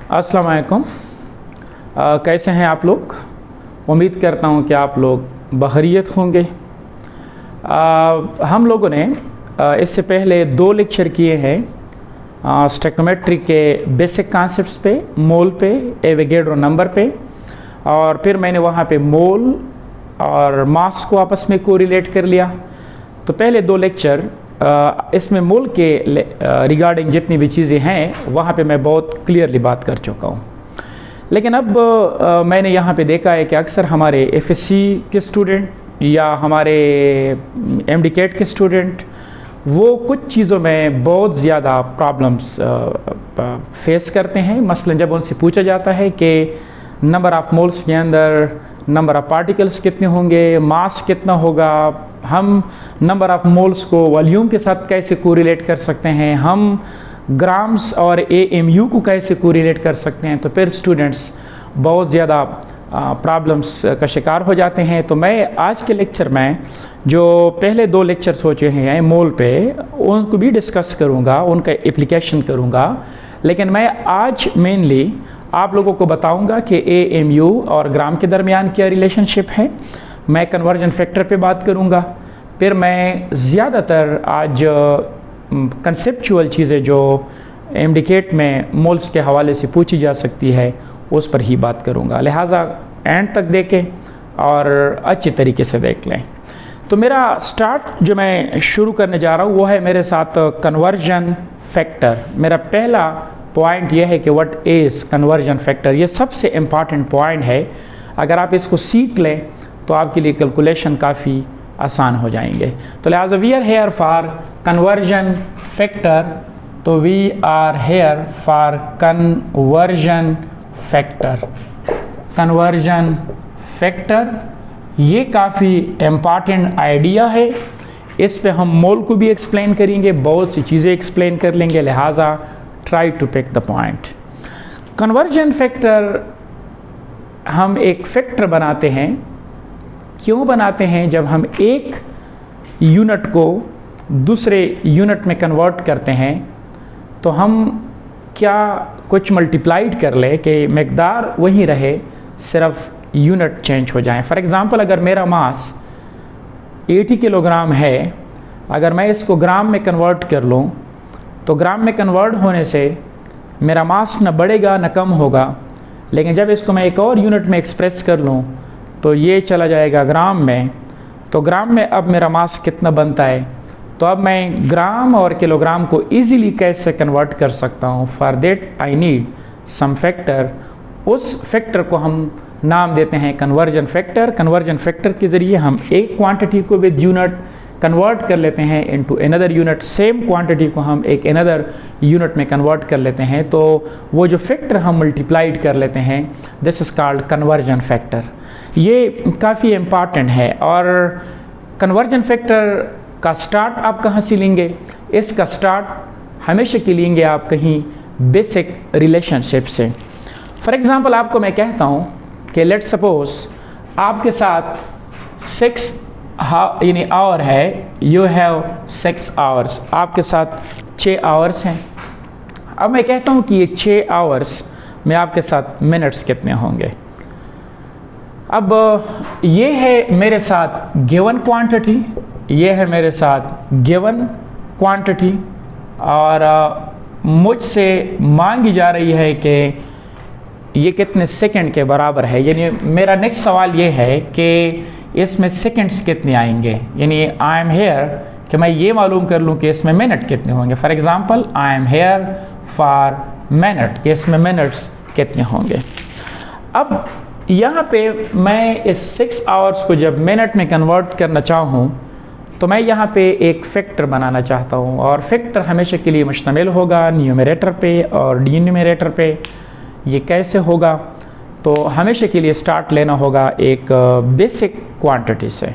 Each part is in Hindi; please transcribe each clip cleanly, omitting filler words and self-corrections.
अस्सलाम वालेकुम। कैसे हैं आप लोग? उम्मीद करता हूं कि आप लोग बखैरियत होंगे। हम लोगों ने इससे पहले 2 लेक्चर किए हैं स्टोइकियोमेट्री के बेसिक कॉन्सेप्ट्स पे, मोल पे, एवोगैड्रो नंबर पे, और फिर मैंने वहाँ पे मोल और मास को आपस में कोरिलेट कर लिया। तो पहले 2 लेक्चर इसमें मोल के रिगार्डिंग जितनी भी चीज़ें हैं वहाँ पे मैं बहुत क्लियरली बात कर चुका हूँ। लेकिन अब मैंने यहाँ पे देखा है कि अक्सर हमारे एफएससी के स्टूडेंट या हमारे एमडीकेट के स्टूडेंट वो कुछ चीज़ों में बहुत ज़्यादा प्रॉब्लम्स फेस करते हैं। मसलन जब उनसे पूछा जाता है कि नंबर ऑफ़ मोल्स के अंदर नंबर ऑफ़ पार्टिकल्स कितने होंगे, मास कितना होगा, हम नंबर ऑफ़ मोल्स को वॉल्यूम के साथ कैसे कोरिलेट कर सकते हैं, हम ग्राम्स और एएमयू को कैसे कोरिलेट कर सकते हैं, तो फिर स्टूडेंट्स बहुत ज़्यादा प्रॉब्लम्स का शिकार हो जाते हैं। तो मैं आज के लेक्चर में जो पहले 2 लेक्चर सोचे हैं मोल पे, उनको भी डिस्कस करूँगा, उनका एप्लीकेशन करूँगा। लेकिन मैं आज मेनली आप लोगों को बताऊंगा कि एएमयू और ग्राम के दरमियान क्या रिलेशनशिप है। मैं कन्वर्जन फैक्टर पे बात करूंगा। फिर मैं ज़्यादातर आज कंसेप्चुअल चीज़ें जो एमडीकेट में मोल्स के हवाले से पूछी जा सकती है उस पर ही बात करूंगा। लिहाजा एंड तक देखें और अच्छी तरीके से देख लें। तो मेरा स्टार्ट जो मैं शुरू करने जा रहा हूँ वो है मेरे साथ कन्वर्जन फैक्टर। मेरा पहला पॉइंट यह है कि व्हाट इज़ कन्वर्जन फैक्टर। ये सबसे इम्पॉर्टेंट पॉइंट है। अगर आप इसको सीख लें तो आपके लिए कैलकुलेशन काफ़ी आसान हो जाएंगे। तो लिहाजा we are here for conversion factor. तो we are here for conversion factor. Conversion factor ये काफ़ी इम्पॉर्टेंट आइडिया है। इस पे हम मोल को भी एक्सप्लेन करेंगे, बहुत सी चीज़ें एक्सप्लेन कर लेंगे। लिहाजा try to pick the point. Conversion factor हम एक फैक्टर बनाते हैं। क्यों बनाते हैं? जब हम एक यूनिट को दूसरे यूनिट में कन्वर्ट करते हैं तो हम क्या कुछ मल्टीप्लाइड कर ले कि मकदार वही रहे, सिर्फ यूनिट चेंज हो जाए। फॉर एग्ज़ाम्पल अगर मेरा मास 80 किलोग्राम है, अगर मैं इसको ग्राम में कन्वर्ट कर लूँ तो ग्राम में कन्वर्ट होने से मेरा मास न बढ़ेगा न कम होगा। लेकिन जब इसको मैं एक और यूनिट में एक्सप्रेस कर लूँ तो ये चला जाएगा ग्राम में। तो ग्राम में अब मेरा मास कितना बनता है, तो अब मैं ग्राम और किलोग्राम को इजीली कैसे कन्वर्ट कर सकता हूँ। For that I need some factor. उस फैक्टर को हम नाम देते हैं कन्वर्जन फैक्टर। कन्वर्जन फैक्टर के ज़रिए हम एक क्वांटिटी को विद यूनिट कन्वर्ट कर लेते हैं into another unit. Same quantity को हम एक अनदर यूनिट में कन्वर्ट कर लेते हैं। तो वो जो फैक्टर हम मल्टीप्लाइड कर लेते हैं, this is called conversion factor. ये काफ़ी इम्पॉर्टेंट है। और कन्वर्जन फैक्टर का स्टार्ट आप कहाँ से लेंगे? इसका स्टार्ट हमेशा के लेंगे आप कहीं बेसिक रिलेशनशिप से। फॉर एग्ज़ाम्पल आपको मैं कहता हूँ कि लेट सपोज आपके साथ 6 यानी आवर है, यू हैव 6 आवर्स, आपके साथ 6 आवर्स हैं। अब मैं कहता हूँ कि ये 6 आवर्स में आपके साथ मिनट्स कितने होंगे। अब ये है मेरे साथ गिवन क्वांटिटी, ये है मेरे साथ गिवन क्वांटिटी, और मुझसे मांगी जा रही है कि ये कितने सेकंड के बराबर है। यानी मेरा नेक्स्ट सवाल ये है कि इसमें सेकंड्स कितने आएंगे। यानी आई एम हेयर कि मैं ये मालूम कर लूँ कि इसमें मिनट कितने होंगे। For example I am here for minute, कि इसमें मिनट्स कितने होंगे। अब यहाँ पे मैं इस 6 आवर्स को जब मिनट में कन्वर्ट करना चाहूँ तो मैं यहाँ पे एक फैक्टर बनाना चाहता हूँ। और फैक्टर हमेशा के लिए मुश्तमिल होगा न्यूमरेटर पे और डिनोमिनेटर पे। ये कैसे होगा? तो हमेशा के लिए स्टार्ट लेना होगा एक बेसिक क्वांटिटी से।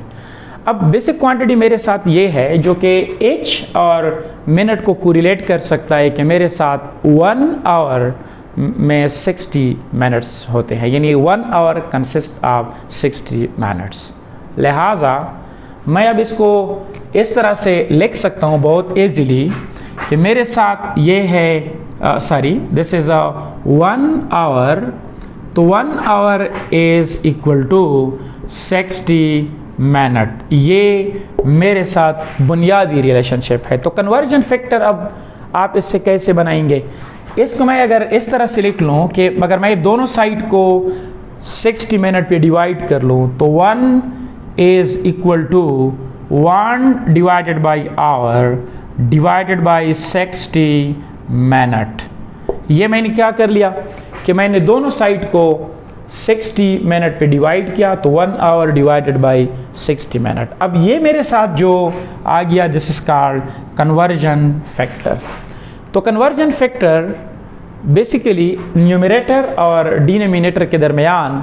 अब बेसिक क्वांटिटी मेरे साथ ये है जो कि एच और मिनट को कोरिलेट कर सकता है कि मेरे साथ 1 आवर में 60 मिनट्स होते हैं। यानी 1 आवर कंसिस्ट ऑफ 60 मिनट्स। लिहाजा मैं अब इसको इस तरह से लिख सकता हूँ बहुत ईजीली कि मेरे साथ ये है सॉरी दिस इज़ 1 आवर, तो 1 hour is equal to 60 minute. ये मेरे साथ बुनियादी रिलेशनशिप है। तो कन्वर्जन फैक्टर अब आप इससे कैसे बनाएंगे? इसको मैं अगर इस तरह से लिख लूँ कि अगर मैं दोनों साइड को 60 मिनट पे डिवाइड कर लूँ तो 1 is equal to 1 divided by hour divided by 60 minute. ये मैंने क्या कर लिया कि मैंने दोनों साइड को 60 मिनट पे डिवाइड किया, तो 1 आवर डिवाइडेड बाई 60 मिनट। अब ये मेरे साथ जो आ गया, this is called conversion factor. तो कन्वर्जन फैक्टर बेसिकली न्यूमरेटर और डिनोमिनेटर के दरमियान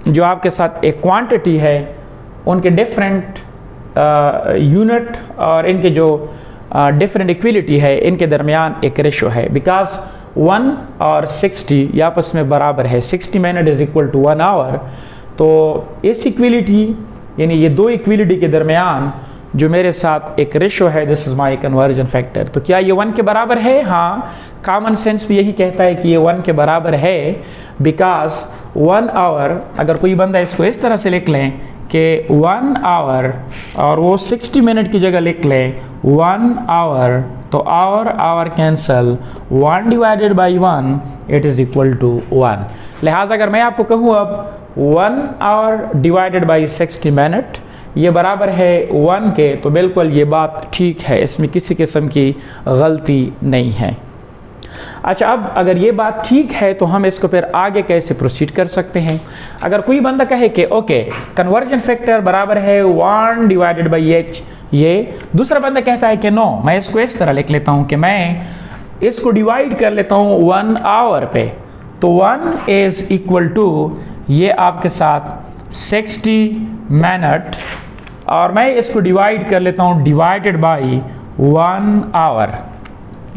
जो आपके साथ एक क्वांटिटी है उनके डिफरेंट यूनिट और इनके जो डिफरेंट इक्विलिटी है इनके दरमियान एक रेशो है। बिकॉज 1 और 60 ये आपस में बराबर है, 60 minute is equal to 1 hour. तो इस इक्विलिटी यानी ये दो इक्विलिटी के दरमियान जो मेरे साथ एक रेशो है, this is my conversion factor. तो क्या ये 1 के बराबर है? हाँ, कॉमन सेंस भी यही कहता है कि ये 1 के बराबर है। बिकॉज 1 आवर, अगर कोई बंदा इसको इस तरह से लिख लें कि 1 आवर और वो 60 मिनट की जगह लिख लें 1 आवर, तो hour cancel, 1 divided by 1 it is equal to 1। लिहाजा अगर मैं आपको कहूँ अब 1 आवर डिवाइडेड बाई 60 मिनट ये बराबर है 1 के, तो बिल्कुल ये बात ठीक है, इसमें किसी किस्म की गलती नहीं है। अच्छा, अब अगर ये बात ठीक है तो हम इसको फिर आगे कैसे प्रोसीड कर सकते हैं? अगर कोई बंदा कहे कि ओके कन्वर्जन फैक्टर बराबर है 1 डिवाइडेड बाई h, ये दूसरा बंदा कहता है कि नो, मैं इसको इस तरह लिख लेता हूँ कि मैं इसको डिवाइड कर लेता हूँ 1 आवर पे, तो 1 इज इक्वल टू ये आपके साथ 60 मिनट और मैं इसको डिवाइड कर लेता हूँ डिवाइडेड बाई 1 आवर।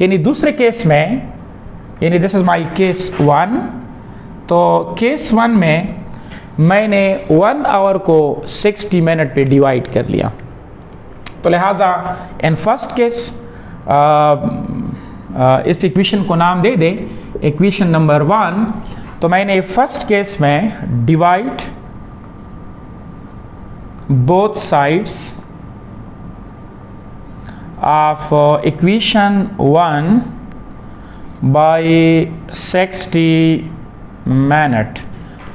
यानी दूसरे केस में, यानी दिस इज माय केस 1, तो केस 1 में मैंने 1 आवर को 60 मिनट पे डिवाइड कर लिया। तो लिहाजा इन फर्स्ट केस इस इक्वेशन को नाम दे दे इक्वेशन नंबर 1। तो मैंने फर्स्ट केस में divide both sides of equation 1 by 60 minute,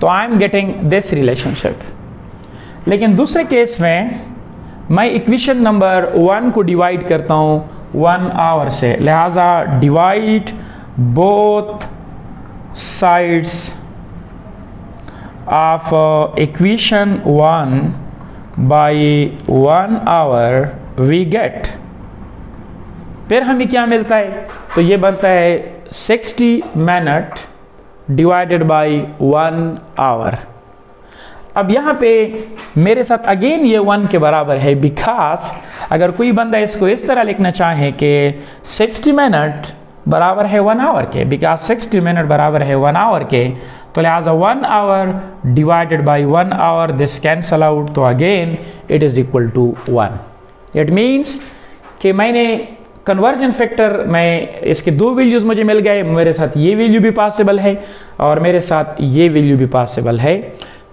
तो I am getting this relationship. लेकिन दूसरे केस में मैं इक्वेशन नंबर 1 को डिवाइड करता हूँ 1 आवर से, लिहाजा divide both sides of equation 1 by 1 hour we get, फिर हमें क्या मिलता है? तो ये बनता है 60 मिनट डिवाइडेड बाई 1 आवर। अब यहाँ पे मेरे साथ अगेन ये 1 के बराबर है, बिकॉज अगर कोई बंदा इसको इस तरह लिखना चाहे कि 60 मिनट बराबर है 1 आवर के, बिकॉज 60 मिनट बराबर है 1 आवर के, तो लिहाजा 1 hour divided by 1 hour, this cancel out, तो again it is equal to 1। It means कि मैंने कन्वर्जन फैक्टर में इसके दो वैल्यूज़ मुझे मिल गए, मेरे साथ ये वैल्यू भी पॉसिबल है और मेरे साथ ये वैल्यू भी पॉसिबल है।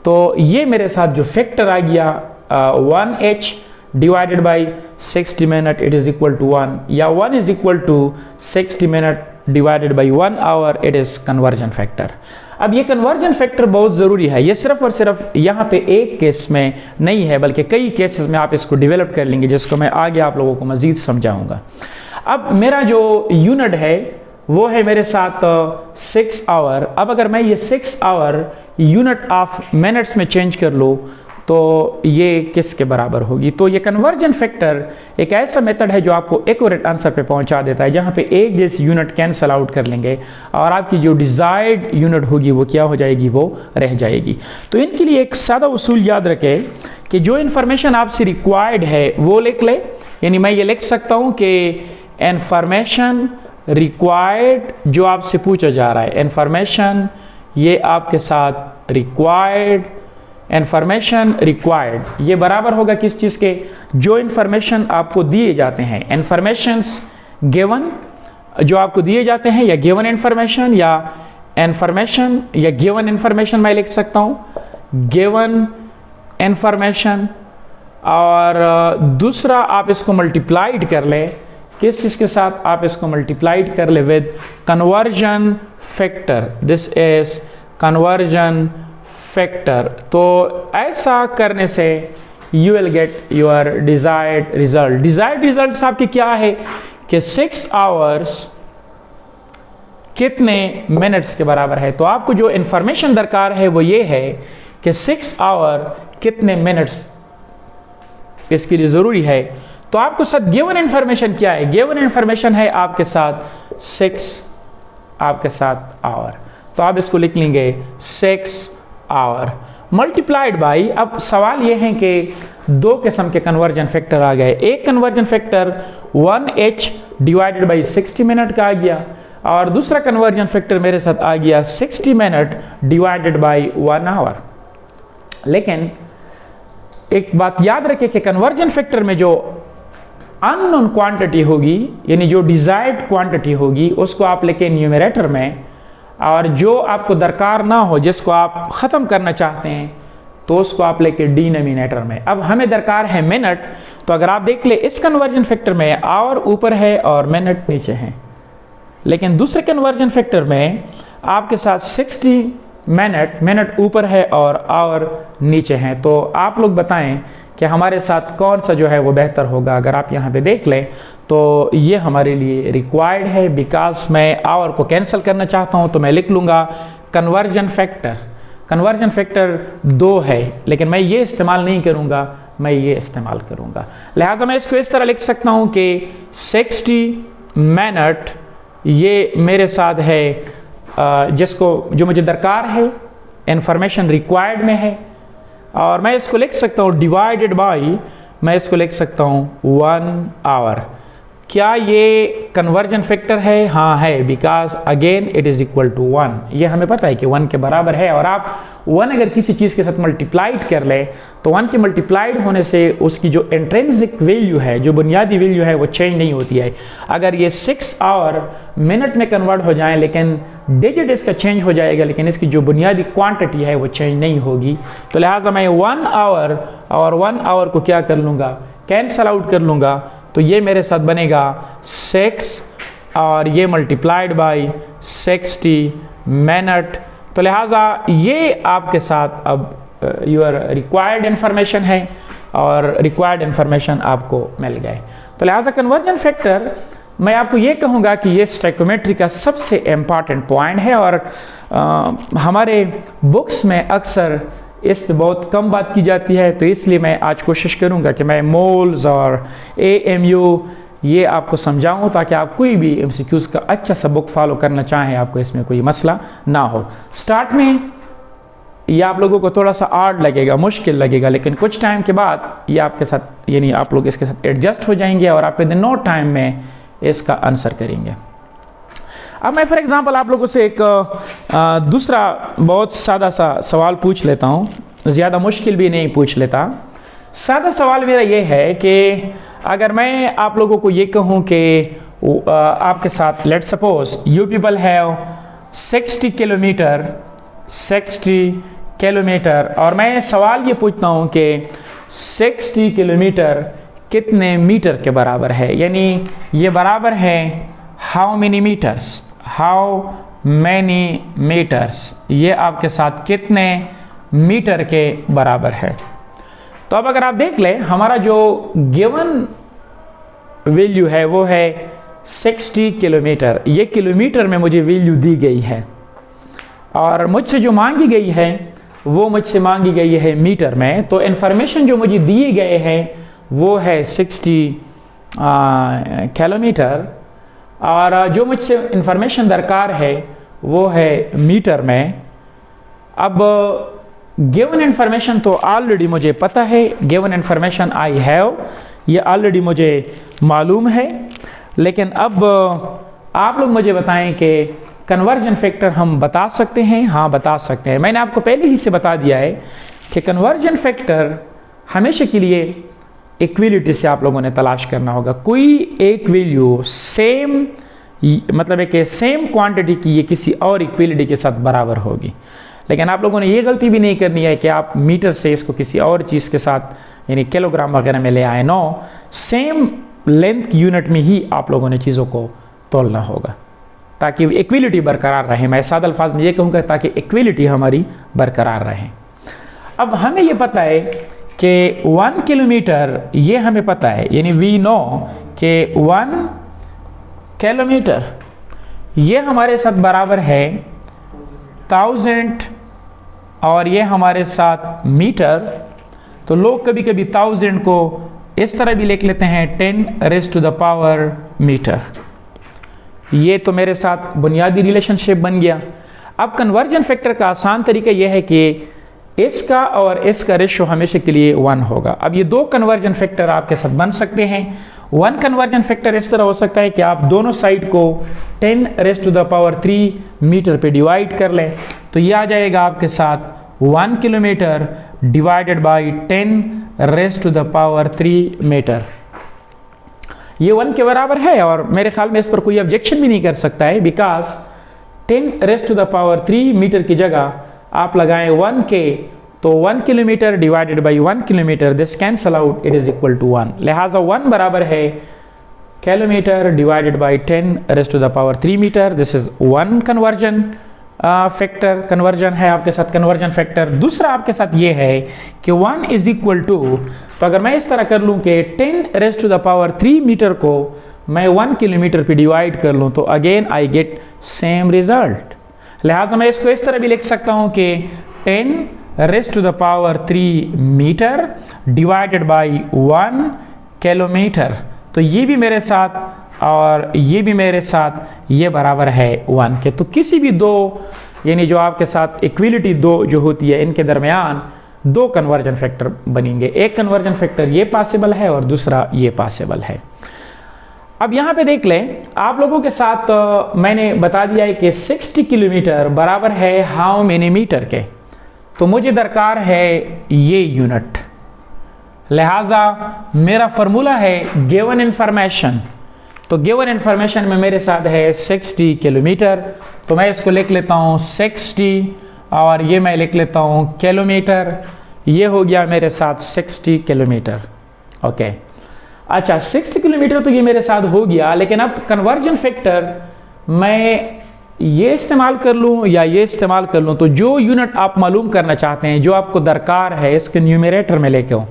तो ये मेरे साथ जो फैक्टर आ गया 1h divided by 60 minute it is equal to 1, या 1 is equal to 60 minute divided by 1 hour, it is conversion factor. अब ये कन्वर्जन फैक्टर बहुत ज़रूरी है, ये सिर्फ और सिर्फ यहाँ पे एक केस में नहीं है बल्कि कई केसेस में आप इसको डेवलप कर लेंगे, जिसको मैं आगे आप लोगों को मज़ीद समझाऊंगा। अब मेरा जो यूनिट है वो है मेरे साथ 6 आवर। अब अगर मैं ये 6 आवर यूनिट ऑफ मिनट्स में चेंज कर लूँ तो ये किसके बराबर होगी? तो ये कन्वर्जन फैक्टर एक ऐसा मेथड है जो आपको एक्यूरेट आंसर पे पहुंचा देता है, जहां पे एक जैसी यूनिट कैंसल आउट कर लेंगे और आपकी जो डिज़ायर्ड यूनिट होगी वो क्या हो जाएगी? वो रह जाएगी। तो इनके लिए एक सादा उसूल याद रखें कि जो इन्फॉर्मेशन आपसे रिक्वायर्ड है वो लिख ले। यानी मैं ये लिख सकता हूँ कि इन्फॉर्मेशन रिक्वायर्ड जो आपसे पूछा जा रहा है, इन्फॉर्मेशन ये आपके साथ रिक्वायर्ड इंफॉर्मेशन रिक्वायर्ड, ये बराबर होगा किस चीज़ के, जो इंफॉर्मेशन आपको दिए जाते हैं, इंफॉर्मेशंस गिवन जो आपको दिए जाते हैं, या गिवन इंफॉर्मेशन या इंफॉर्मेशन या गिवन इंफॉर्मेशन मैं लिख सकता हूँ गिवन इंफॉर्मेशन। और दूसरा आप इसको मल्टीप्लाइड कर ले किस चीज़ के साथ, आप इसको मल्टीप्लाइड कर ले with conversion factor, this is conversion factor. तो ऐसा करने से you will get your desired result. Desired result आपके क्या है कि 6 आवर्स कितने मिनट्स के बराबर है। तो आपको जो इंफॉर्मेशन दरकार है वो ये है कि 6 आवर कितने मिनट्स इसके लिए ज़रूरी है। तो आपको साथ गिवन इंफॉर्मेशन क्या है, गिवन इंफॉर्मेशन है आपके साथ 6 आपके साथ आवर। तो आप इसको लिख लेंगे 6 आवर मल्टीप्लाइड बाई, अब सवाल ये है कि दो किस्म के कन्वर्जन फैक्टर आ गए। एक conversion factor 1h divided by 60 minute का आ गया, और दूसरा कन्वर्जन फैक्टर मेरे साथ आ गया 60 मिनट डिवाइडेड बाई 1 आवर। लेकिन एक बात याद रखें कि कन्वर्जन फैक्टर में जो अननोन क्वांटिटी होगी, यानी जो डिजायर्ड क्वांटिटी होगी, उसको आप लेके न्यूमरेटर में, और जो आपको दरकार ना हो, जिसको आप ख़त्म करना चाहते हैं, तो उसको आप लेके डिनोमिनेटर में। अब हमें दरकार है मिनट, तो अगर आप देख ले इस कन्वर्जन फैक्टर में आवर ऊपर है और मिनट नीचे हैं, लेकिन दूसरे कन्वर्जन फैक्टर में आपके साथ 60 मिनट ऊपर है और आवर नीचे हैं। तो आप लोग बताएं कि हमारे साथ कौन सा जो है वो बेहतर होगा। अगर आप यहाँ पे देख लें तो ये हमारे लिए रिक्वायर्ड है, बिकॉज मैं आवर को कैंसिल करना चाहता हूँ, तो मैं लिख लूँगा कन्वर्जन फैक्टर। कन्वर्जन फैक्टर 2 है, लेकिन मैं ये इस्तेमाल नहीं करूँगा, मैं ये इस्तेमाल करूँगा। लिहाजा मैं इसको इस तरह लिख सकता हूँ कि 60 मिनट ये मेरे साथ है जो मुझे दरकार है, इंफॉर्मेशन रिक्वायर्ड में है, और मैं इसको लिख सकता हूँ डिवाइडेड बाई, मैं इसको लिख सकता हूँ 1 आवर। क्या ये कन्वर्जन फैक्टर है? हाँ है, because again it is equal to 1। ये हमें पता है कि 1 के बराबर है, और आप 1 अगर किसी चीज़ के साथ मल्टीप्लाइड कर ले तो 1 के मल्टीप्लाइड होने से उसकी जो इंट्रिंसिक वैल्यू है, जो बुनियादी वैल्यू है, वो चेंज नहीं होती है। अगर ये 6 आवर मिनट में कन्वर्ट हो जाए, लेकिन डिजिट इसका चेंज हो जाएगा, लेकिन इसकी जो बुनियादी क्वांटिटी है वो चेंज नहीं होगी। तो लिहाजा मैं 1 आवर और 1 आवर को क्या कर लूँगा, कैंसल आउट कर लूँगा। तो ये मेरे साथ बनेगा 6 और ये मल्टीप्लाइड बाई 60 मिनट। तो लिहाजा ये आपके साथ अब योर रिक्वायर्ड इंफॉर्मेशन है, और रिक्वायर्ड इंफॉर्मेशन आपको मिल गए। तो लिहाजा कन्वर्जन फैक्टर मैं आपको ये कहूँगा कि ये स्टोइकियोमेट्री का सबसे इम्पॉर्टेंट पॉइंट है, और हमारे बुक्स में अक्सर इस पे बहुत कम बात की जाती है। तो इसलिए मैं आज कोशिश करूंगा कि मैं मोल्स और AMU ये आपको समझाऊं, ताकि आप कोई भी MCQs का अच्छा सा बुक फॉलो करना चाहें, आपको इसमें कोई मसला ना हो। स्टार्ट में ये आप लोगों को थोड़ा सा हार्ड लगेगा, मुश्किल लगेगा, लेकिन कुछ टाइम के बाद ये आपके साथ, यानी आप लोग इसके साथ एडजस्ट हो जाएंगे, और आप विद नो टाइम में इसका आंसर करेंगे। अब मैं फॉर एग्जांपल आप लोगों से एक दूसरा बहुत सादा सा सवाल पूछ लेता हूँ, ज़्यादा मुश्किल भी नहीं पूछ लेता। सादा सवाल मेरा ये है कि अगर मैं आप लोगों को ये कहूँ कि आपके साथ let suppose you people have 60 kilometre, और मैं सवाल ये पूछता हूँ कि 60 किलोमीटर कितने मीटर के बराबर है, यानी ये बराबर है हाउ मैनी मीटर्स, ये आपके साथ कितने मीटर के बराबर है। तो अब अगर आप देख लें, हमारा जो गिवन वैल्यू है वो है 60 किलोमीटर। ये किलोमीटर में मुझे वैल्यू दी गई है, और मुझसे जो मांगी गई है वो मुझसे मांगी गई है मीटर में। तो इंफॉर्मेशन जो मुझे दिए गए हैं वो है 60 किलोमीटर, और जो मुझसे इंफॉर्मेशन दरकार है वो है मीटर में। अब गिवन इंफॉर्मेशन तो ऑलरेडी मुझे पता है, गिवन इंफॉर्मेशन आई हैव, ये ऑलरेडी मुझे मालूम है, लेकिन अब आप लोग मुझे बताएं कि कन्वर्जन फैक्टर हम बता सकते हैं? हाँ बता सकते हैं। मैंने आपको पहले ही से बता दिया है कि कन्वर्जन फैक्टर हमेशा के लिए इक्विलिटी से आप लोगों ने तलाश करना होगा। कोई एक वैल्यू सेम मतलब है कि सेम क्वांटिटी की ये किसी और इक्विलिटी के साथ बराबर होगी। लेकिन आप लोगों ने ये गलती भी नहीं करनी है कि आप मीटर से इसको किसी और चीज़ के साथ यानी किलोग्राम वगैरह में ले आए। नो, सेम लेंथ की यूनिट में ही आप लोगों ने चीज़ों को तोलना होगा ताकि इक्विलिटी बरकरार रहे। मैं सादा अल्फाज में ये कहूँगा ताकि इक्विलिटी हमारी बरकरार रहे। अब हमें ये पता है कि 1 किलोमीटर, ये हमें पता है, यानी वी नो कि 1 किलोमीटर ये हमारे साथ बराबर है 1000 और ये हमारे साथ मीटर। तो लोग कभी कभी 1000 को इस तरह भी लिख लेते हैं 10⁻⁻⁻ मीटर। ये तो मेरे साथ बुनियादी रिलेशनशिप बन गया। अब कन्वर्जन फैक्टर का आसान तरीका यह है कि इसका और इसका रेशो हमेशा के लिए 1 होगा। अब ये दो कन्वर्जन फैक्टर आपके साथ बन सकते हैं। 1 कन्वर्जन फैक्टर इस तरह हो सकता है कि आप दोनों साइड को 10⁻³ मीटर पे डिवाइड कर लें, तो ये आ जाएगा आपके साथ 1 किलोमीटर डिवाइडेड बाई 10⁻³ मीटर। ये 1 के बराबर है और मेरे ख्याल में इस पर कोई ऑब्जेक्शन भी नहीं कर सकता है, बिकॉज 10⁻³ मीटर की जगह आप लगाएं 1 के, तो 1 kilometre divided by 1 kilometre, this cancel out, it is equal to 1। लिहाजा 1 बराबर है kilometre divided by 10⁻³ metre. This is 1 conversion factor, conversion है आपके साथ कन्वर्जन फैक्टर। दूसरा आपके साथ ये है कि 1 इज इक्वल टू, तो अगर मैं इस तरह कर लूँ कि 10⁻³ मीटर को मैं 1 किलोमीटर पे डिवाइड कर लूँ, तो again I get same result. लिहाजा मैं इसको इस तरह भी लिख सकता हूँ कि 10⁻³ मीटर डिवाइडेड बाई 1 किलोमीटर। तो ये भी मेरे साथ और ये भी मेरे साथ ये बराबर है 1 के। तो किसी भी दो यानी जो आपके साथ इक्विलिटी दो जो होती है, इनके दरमियान दो कन्वर्जन फैक्टर बनेंगे। एक कन्वर्जन फैक्टर ये पॉसिबल है और दूसरा ये पॉसिबल है। अब यहाँ पे देख लें, आप लोगों के साथ मैंने बता दिया है कि 60 किलोमीटर बराबर है हाउ मेनी मीटर के। तो मुझे दरकार है ये यूनिट। लिहाजा मेरा फॉर्मूला है गिवन इंफॉर्मेशन। तो गिवन इंफॉर्मेशन में मेरे साथ है 60 किलोमीटर, तो मैं इसको लिख लेता हूँ 60 और ये मैं लिख लेता हूँ किलोमीटर। ये हो गया मेरे साथ 60 किलोमीटर। ओके, अच्छा 60 किलोमीटर तो ये मेरे साथ हो गया, लेकिन अब कन्वर्जन फैक्टर मैं ये इस्तेमाल कर लूँ या ये इस्तेमाल कर लूँ, तो जो यूनिट आप मालूम करना चाहते हैं, जो आपको दरकार है, इसके न्यूमरेटर में लेके आऊँ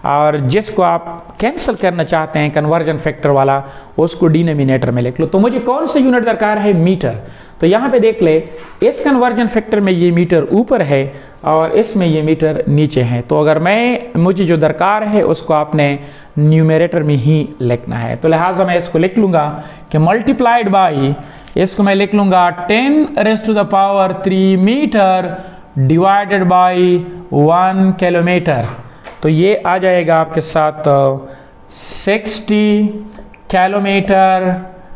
और जिसको आप कैंसिल करना चाहते हैं कन्वर्जन फैक्टर वाला, उसको डिनोमिनेटर में लिख लो। तो मुझे कौन सा यूनिट दरकार है? मीटर। तो यहाँ पे देख ले, इस कन्वर्जन फैक्टर में ये मीटर ऊपर है और इसमें ये मीटर नीचे है। तो अगर मुझे जो दरकार है उसको आपने न्यूमरेटर में ही लिखना है। तो लिहाजा मैं इसको लिख लूँगा कि मल्टीप्लाइड बाई, इसको मैं लिख लूँगा 10⁻³ मीटर डिवाइडेड बाई 1 किलोमीटर। तो ये आ जाएगा आपके साथ 60 किलोमीटर।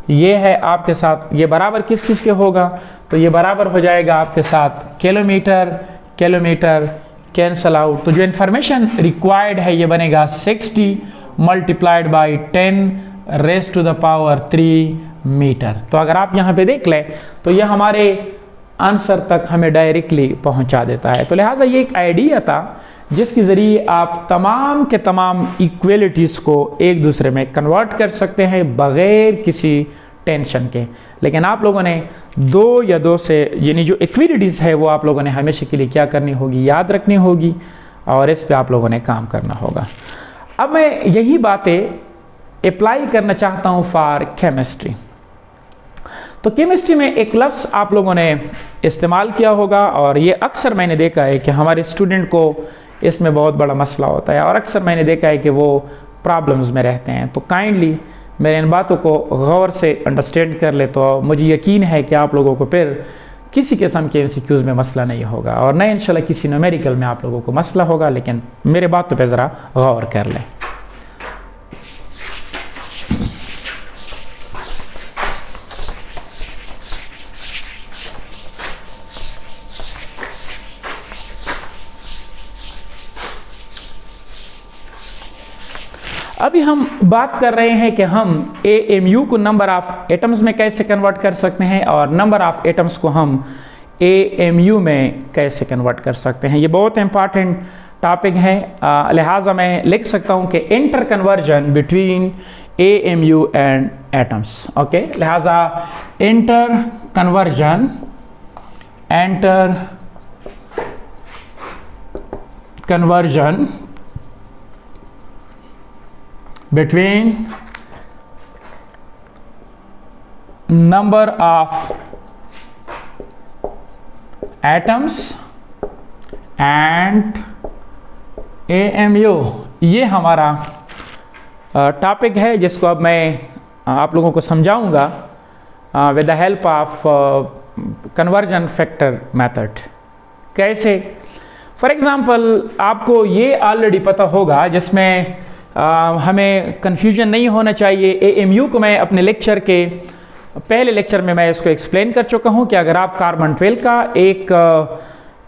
ये है आपके साथ, ये बराबर किस चीज़ के होगा? तो ये बराबर हो जाएगा आपके साथ किलोमीटर किलोमीटर कैंसल आउट। तो जो इन्फॉर्मेशन रिक्वायर्ड है ये बनेगा 60 मल्टीप्लाइड बाई 10⁻³ मीटर। तो अगर आप यहाँ पे देख लें तो ये हमारे आंसर तक हमें डायरेक्टली पहुँचा देता है। तो लिहाजा ये एक आइडिया था जिसके ज़रिए आप तमाम के तमाम इक्वलिटीज़ को एक दूसरे में कन्वर्ट कर सकते हैं बग़ैर किसी टेंशन के। लेकिन आप लोगों ने दो या दो से यानी जो इक्वलिटीज़ है वो आप लोगों ने हमेशा के लिए क्या करनी होगी? याद रखनी होगी और इस पे आप लोगों ने काम करना होगा। अब मैं यही बातें अप्लाई करना चाहता हूँ फॉर केमिस्ट्री। तो केमिस्ट्री में एक लफ्ज़ आप लोगों ने इस्तेमाल किया होगा और ये अक्सर मैंने देखा है कि हमारे स्टूडेंट को इसमें बहुत बड़ा मसला होता है और अक्सर मैंने देखा है कि वो प्रॉब्लम्स में रहते हैं। तो काइंडली मेरे इन बातों को गौर से अंडरस्टैंड कर ले, तो मुझे यकीन है कि आप लोगों को फिर किसी किस्म के MCQs में मसला नहीं होगा और न इंशाल्लाह किसी न्यूमेरिकल में आप लोगों को मसला होगा। लेकिन मेरे बातों पर ज़रा गौर कर लें। अभी हम बात कर रहे हैं कि हम AMU को नंबर ऑफ एटम्स में कैसे कन्वर्ट कर सकते हैं और नंबर ऑफ एटम्स को हम AMU में कैसे कन्वर्ट कर सकते हैं। ये बहुत इंपॉर्टेंट टॉपिक है, लिहाजा मैं लिख सकता हूं कि inter conversion between AMU and atoms. Okay, लिहाजा inter conversion between number of atoms and AMU, ये हमारा टॉपिक है जिसको अब मैं आप लोगों को समझाऊंगा with the help of conversion factor method. कैसे? फॉर एग्जांपल आपको ये ऑलरेडी पता होगा, जिसमें हमें कन्फ्यूजन नहीं होना चाहिए। AMU को मैं अपने लेक्चर के पहले लेक्चर में मैं इसको एक्सप्लेन कर चुका हूँ कि अगर आप कार्बन 12 का एक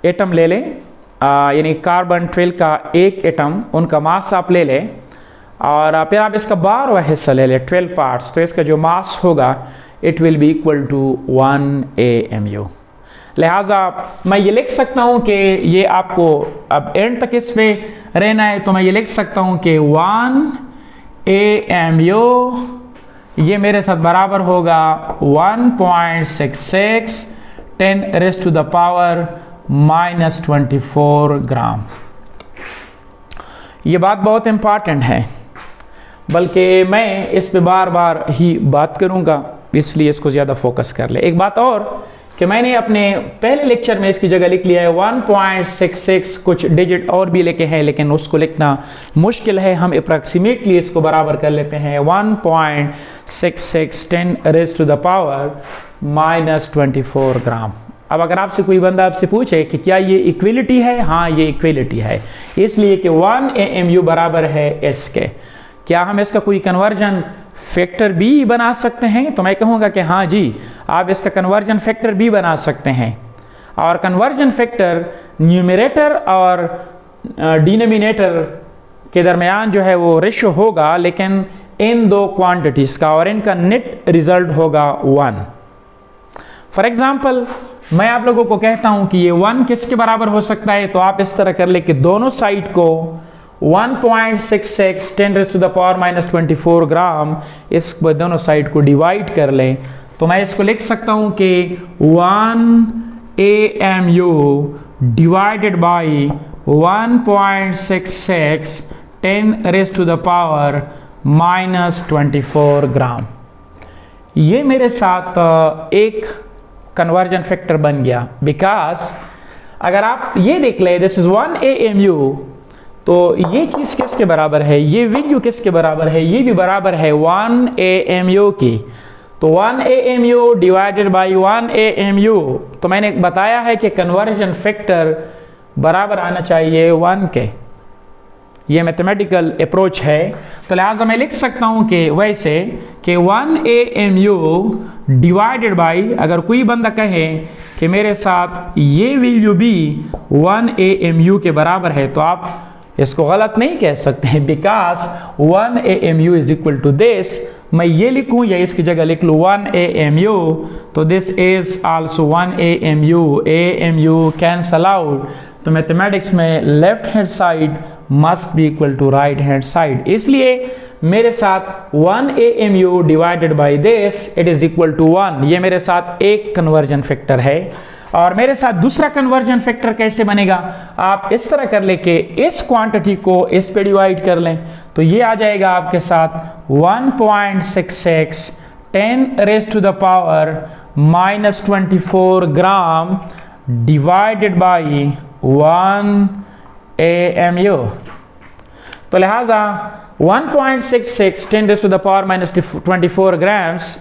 एटम ले लें, यानी कार्बन 12 का एक एटम, उनका मास आप ले लें और फिर आप इसका 12वां हिस्सा ले लें, 12 पार्ट्स, तो इसका जो मास होगा it will be equal to 1 AMU। लिहाजा मैं ये लिख सकता हूँ कि ये आपको अब एंड तक इसमें रहना है, तो मैं ये लिख सकता हूँ कि 1 AMU ये मेरे साथ बराबर होगा 1.66 10⁻⁻24 ग्राम। ये बात बहुत इंपॉर्टेंट है, बल्कि मैं इस पे बार बार ही बात करूँगा, इसलिए इसको ज़्यादा फोकस कर ले। एक बात और कि मैंने अपने पहले लेक्चर में इसकी जगह लिख लिया है 1.66, कुछ डिजिट और भी लिखे हैं लेकिन उसको लिखना मुश्किल है, हम अप्रॉक्सीमेटली इसको बराबर कर लेते हैं 1.66 10⁻⁻24 ग्राम। अब अगर आपसे कोई बंदा आपसे पूछे कि क्या ये इक्वलिटी है, हाँ ये इक्वलिटी है, इसलिए कि 1 AMU बराबर है इसके। क्या हम इसका कोई कन्वर्जन फैक्टर भी बना सकते हैं? तो मैं कहूँगा कि हाँ जी, आप इसका कन्वर्जन फैक्टर भी बना सकते हैं। और कन्वर्जन फैक्टर न्यूमरेटर और डिनोमिनेटर के दरमियान जो है वो रेशो होगा, लेकिन इन दो क्वांटिटीज़ का, और इनका नेट रिजल्ट होगा 1। फॉर एग्जाम्पल मैं आप लोगों को कहता हूँ कि ये 1 किसके बराबर हो सकता है, तो आप इस तरह कर ले कि दोनों साइड को 1.66 10⁻⁻24 ग्राम, इस दोनों साइड को डिवाइड कर लें, तो मैं इसको लिख सकता हूं कि 1 AMU डिवाइडेड बाई 1.66 10⁻⁻24 ग्राम। ये मेरे साथ एक कन्वर्जन फैक्टर बन गया, बिकॉज अगर आप ये देख ले, दिस इज 1 AMU, तो ये चीज़ किसके बराबर है, ये वैल्यू किसके बराबर है, ये भी बराबर है 1 AMU की। तो 1 AMU डिवाइडेड बाई 1 AMU, तो मैंने बताया है कि कन्वर्जन फैक्टर बराबर आना चाहिए 1 के। ये मैथमेटिकल अप्रोच है, तो लिहाजा मैं लिख सकता हूँ कि वैसे कि 1 AMU डिवाइडेड बाई, अगर कोई बंदा कहे कि मेरे साथ ये वैल्यू भी 1 AMU के बराबर है, तो आप इसको गलत नहीं कह सकते हैं, because 1 AMU is equal to this. मैं ये लिखूं या इसकी जगह लिख लूँ 1 AMU, तो this is also 1 AMU, AMU cancel out, तो मैथमेटिक्स में left hand side must be equal to right hand side, इसलिए मेरे साथ 1 AMU divided by this it is equal to 1। ये मेरे साथ एक कन्वर्जन फैक्टर है। और मेरे साथ दूसरा कन्वर्जन फैक्टर कैसे बनेगा, आप इस तरह कर ले कि इस क्वांटिटी को इस पे डिवाइड कर लें, तो ये आ जाएगा आपके साथ 1.66 10⁻⁻24 ग्राम डिवाइडेड बाई 1 AMU। तो लिहाजा 1.66 10⁻⁻24 ग्राम्स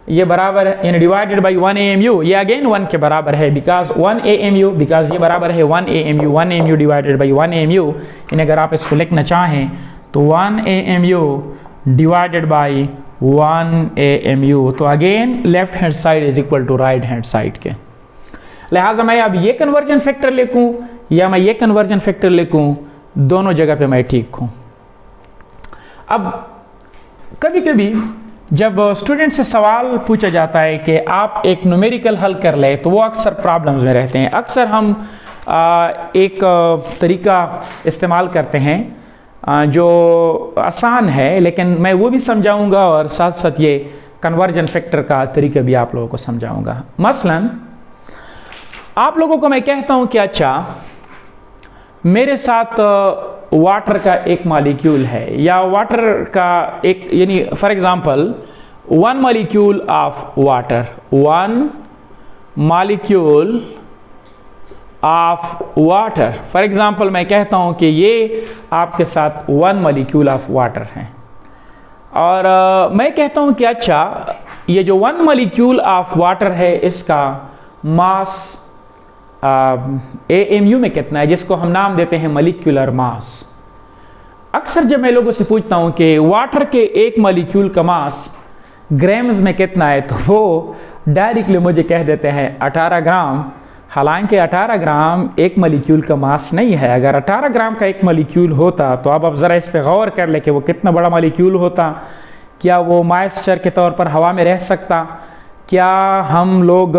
ये बराबर है, यानी डिवाइडेड बाई 1 AMU, ये अगेन 1 के बराबर है, बिकॉज 1 AMU, बिकॉज ये बराबर है 1 AMU डिवाइडेड बाई 1 AMU। यानी अगर आप इसको लिखना चाहें तो 1 AMU डिवाइडेड बाई 1 AMU, तो again left hand side is equal to right hand side के। लिहाजा मैं अब ये कन्वर्जन फैक्टर लिखूं या मैं ये कन्वर्जन फैक्टर लिखूं, दोनों जगह पे मैं ठीक हूं। अब कभी कभी जब स्टूडेंट से सवाल पूछा जाता है कि आप एक न्यूमेरिकल हल कर ले, तो वो अक्सर प्रॉब्लम्स में रहते हैं। अक्सर हम एक तरीका इस्तेमाल करते हैं जो आसान है, लेकिन मैं वो भी समझाऊंगा और साथ साथ ये कन्वर्जन फैक्टर का तरीका भी आप लोगों को समझाऊंगा। मसलन आप लोगों को मैं कहता हूं कि अच्छा मेरे साथ वाटर का एक मॉलिक्यूल है, या वाटर का एक, यानी for example one molecule of water, one molecule of water. For example मैं कहता हूं कि ये आपके साथ वन मॉलिक्यूल ऑफ वाटर है, और मैं कहता हूं कि अच्छा ये जो वन मॉलिक्यूल ऑफ वाटर है इसका मास AMU में कितना है, जिसको हम नाम देते हैं मॉलिक्यूलर मास। अक्सर जब मैं लोगों से पूछता हूं कि वाटर के एक मॉलिक्यूल का मास ग्राम्स में कितना है, तो वो डायरेक्टली मुझे कह देते हैं 18 ग्राम। हालांकि 18 ग्राम एक मॉलिक्यूल का मास नहीं है। अगर 18 ग्राम का एक मॉलिक्यूल होता तो अब ज़रा इस पर गौर कर ले कि वो कितना बड़ा मॉलिक्यूल होता। क्या वो मॉइस्चर के तौर पर हवा में रह सकता? क्या हम लोग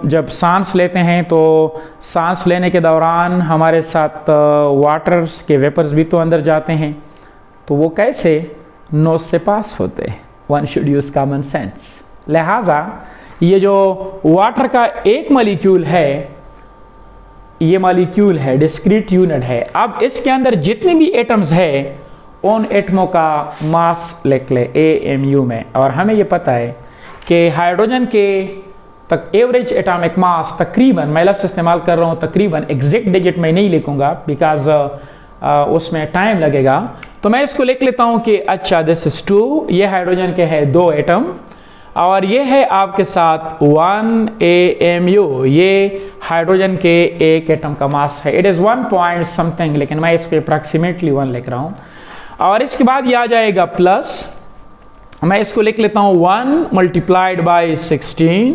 जब सांस लेते हैं तो सांस लेने के दौरान हमारे साथ वाटर्स के वेपर्स भी तो अंदर जाते हैं, तो वो कैसे नोज से पास होते? One should use common sense. लिहाजा ये जो वाटर का एक मॉलिक्यूल है, ये मॉलिक्यूल है, डिस्क्रीट यूनिट है। अब इसके अंदर जितने भी एटम्स है उन एटमों का मास लिख ले AMU में। और हमें ये पता है कि हाइड्रोजन के तक एवरेज एटॉमिक मास तकरीबन, मैं लफ्ज़ इस्तेमाल कर रहा हूँ तकरीबन, एग्जैक्ट डिजिट में नहीं लिखूंगा बिकॉज उसमें टाइम लगेगा, तो मैं इसको लिख लेता हूँ कि अच्छा दिस इज 2, ये हाइड्रोजन के है 2 एटम, और ये है आपके साथ 1 AMU, ये हाइड्रोजन के एक एटम का मास है। इट इज़ 1 पॉइंट समथिंग, लेकिन मैं इसको अप्रॉक्सीमेटली 1 लिख रहा हूँ। और इसके बाद ये आ जाएगा प्लस, मैं इसको लिख लेता हूँ 1 मल्टीप्लाइड बाई 16,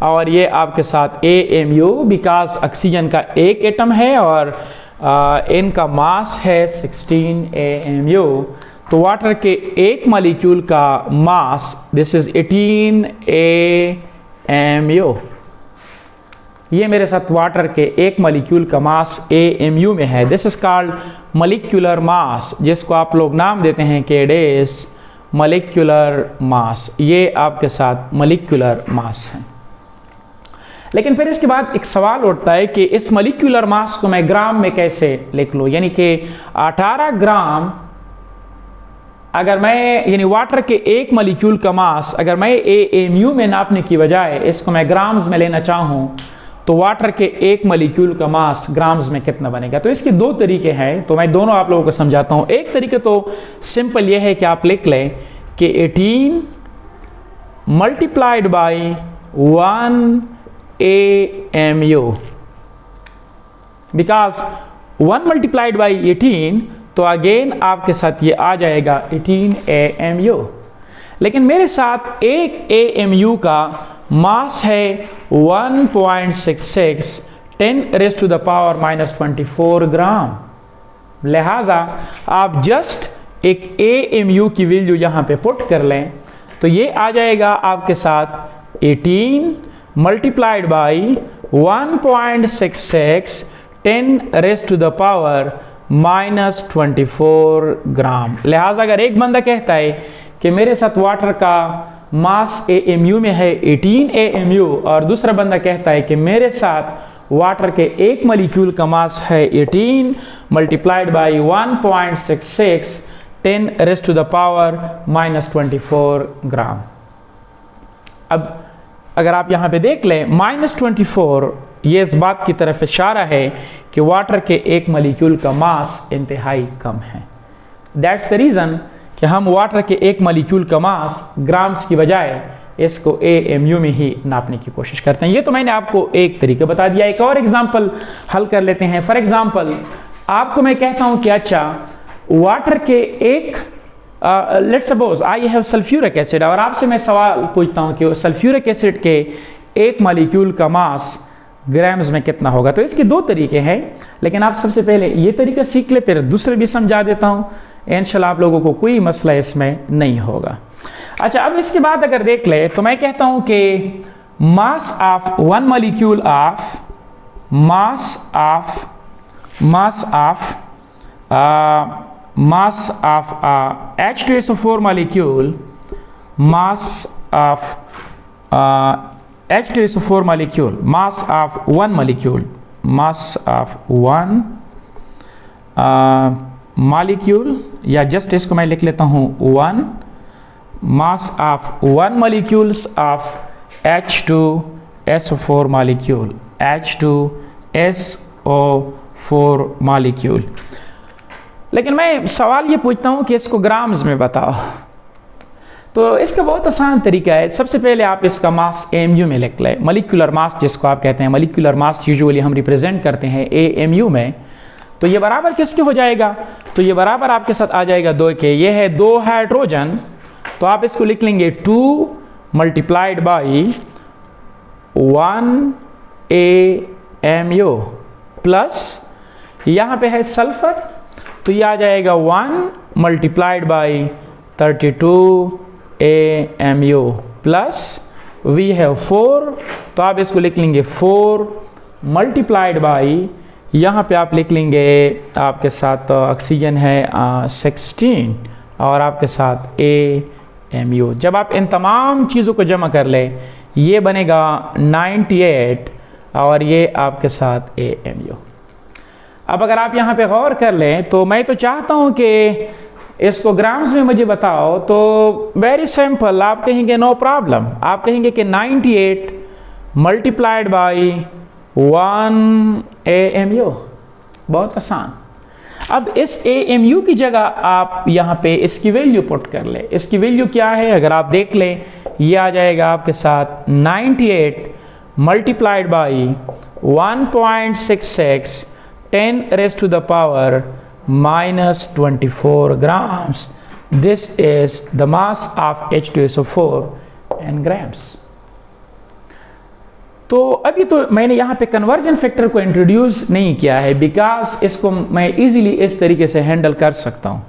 और ये आपके साथ AMU बिकॉज ऑक्सीजन का एक एटम है और इनका मास है 16 AMU। तो वाटर के एक मॉलिक्यूल का मास दिस इज 18 AMU। ये मेरे साथ वाटर के एक मॉलिक्यूल का मास AMU में है। This is called molecular mass, जिसको आप लोग नाम देते हैं कि इट इज मॉलिक्यूलर मास। ये आपके साथ मॉलिक्यूलर मास है। लेकिन फिर इसके बाद एक सवाल उठता है कि इस मॉलिक्यूलर मास को मैं ग्राम में कैसे लिख लूं, यानी कि 18 ग्राम अगर मैं, यानी वाटर के एक मॉलिक्यूल का मास अगर मैं AMU में नापने की बजाय इसको मैं ग्राम्स में लेना चाहूं, तो वाटर के एक मॉलिक्यूल का मास ग्राम्स में कितना बनेगा? तो इसके 2 तरीके हैं, तो मैं दोनों आप लोगों को समझाता हूं। एक तरीके तो सिंपल ये है कि आप लिख लें कि 18 multiplied by 1 AMU, because 1 multiplied by 18, तो अगेन आपके साथ ये आ जाएगा 18 AMU। लेकिन मेरे साथ एक AMU का मास है 1.66 10⁻⁻⁻24 ग्राम। लिहाजा आप जस्ट एक AMU की वैल्यू यहाँ पे पुट कर लें, तो ये आ जाएगा आपके साथ 18 मल्टीप्लाइड बाई 1.66 10⁻⁻24 ग्राम। लिहाजा अगर एक बंदा कहता है कि मेरे साथ वाटर का मास AMU में है 18 AMU, और दूसरा बंदा कहता है कि मेरे साथ वाटर के एक मॉलिक्यूल का मास है 18 मल्टीप्लाइड बाई 1.66 10⁻⁻24 ग्राम। अब अगर आप यहाँ पे देख लें -24, ये इस बात की तरफ इशारा है कि वाटर के एक मॉलिक्यूल का मास इंतहाई कम है। दैट्स द रीज़न कि हम वाटर के एक मॉलिक्यूल का मास ग्राम्स की बजाय इसको AMU में ही नापने की कोशिश करते हैं। ये तो मैंने आपको एक तरीका बता दिया। एक और एग्जांपल हल कर लेते हैं। फॉर एग्जांपल आपको मैं कहता हूं कि अच्छा वाटर के एक let's suppose I have sulphuric acid, और आपसे मैं सवाल पूछता हूं कि सल्फ्यूरिक एसिड के एक मॉलिक्यूल का मास ग्राम्स में कितना होगा। तो इसके दो तरीके हैं, लेकिन आप सबसे पहले ये तरीका सीख ले, फिर दूसरे भी समझा देता हूँ। इंशाल्लाह आप लोगों को कोई मसला इसमें नहीं होगा। अच्छा, अब इसके बाद अगर देख ले तो मैं कहता हूँ कि mass of one molecule of H2SO4 molecule, mass of H2SO4 molecule, mass of one molecule, molecule, या जस्ट इसको मैं लिख लेता हूँ one, mass of one molecules of H2SO4 molecule, H2SO4 molecule। लेकिन मैं सवाल ये पूछता हूँ कि इसको ग्राम्स में बताओ। तो इसका बहुत आसान तरीका है। सबसे पहले आप इसका मास AMU में लिख लें, मॉलिक्यूलर मास जिसको आप कहते हैं। मॉलिक्यूलर मास यूजुअली हम रिप्रेजेंट करते हैं AMU में। तो ये बराबर किसके हो जाएगा? तो ये बराबर आपके साथ आ जाएगा 2 के। ये है 2 हाइड्रोजन, तो आप इसको लिख लेंगे 2 मल्टीप्लाइड बाई 1 AMU प्लस यहाँ पे है सल्फर, तो ये आ जाएगा 1 मल्टीप्लाइड बाई 32 AMU प्लस वी है 4, तो आप इसको लिख लेंगे 4 मल्टीप्लाइड बाई, यहाँ पे आप लिख लेंगे आपके साथ ऑक्सीजन है 16 और आपके साथ AMU। जब आप इन तमाम चीज़ों को जमा कर ले ये बनेगा 98 और ये आपके साथ AMU। अब अगर आप यहाँ पे गौर कर लें तो मैं तो चाहता हूँ कि इसको ग्राम्स में मुझे बताओ, तो वेरी सिंपल, आप कहेंगे नो प्रॉब्लम। आप कहेंगे कि 98 मल्टीप्लाइड बाई 1 AMU, बहुत आसान। अब इस AMU की जगह आप यहाँ पे इसकी वैल्यू पुट कर ले। इसकी वैल्यू क्या है अगर आप देख लें, ये आ जाएगा आपके साथ 98 multiplied by 1.66 10 raised to the power minus 24 grams. This is the mass of H2SO4 in grams. तो अभी तो मैंने यहाँ पे कन्वर्जन फैक्टर को इंट्रोड्यूस नहीं किया है, बिकॉज इसको मैं इजीली इस तरीके से हैंडल कर सकता हूँ।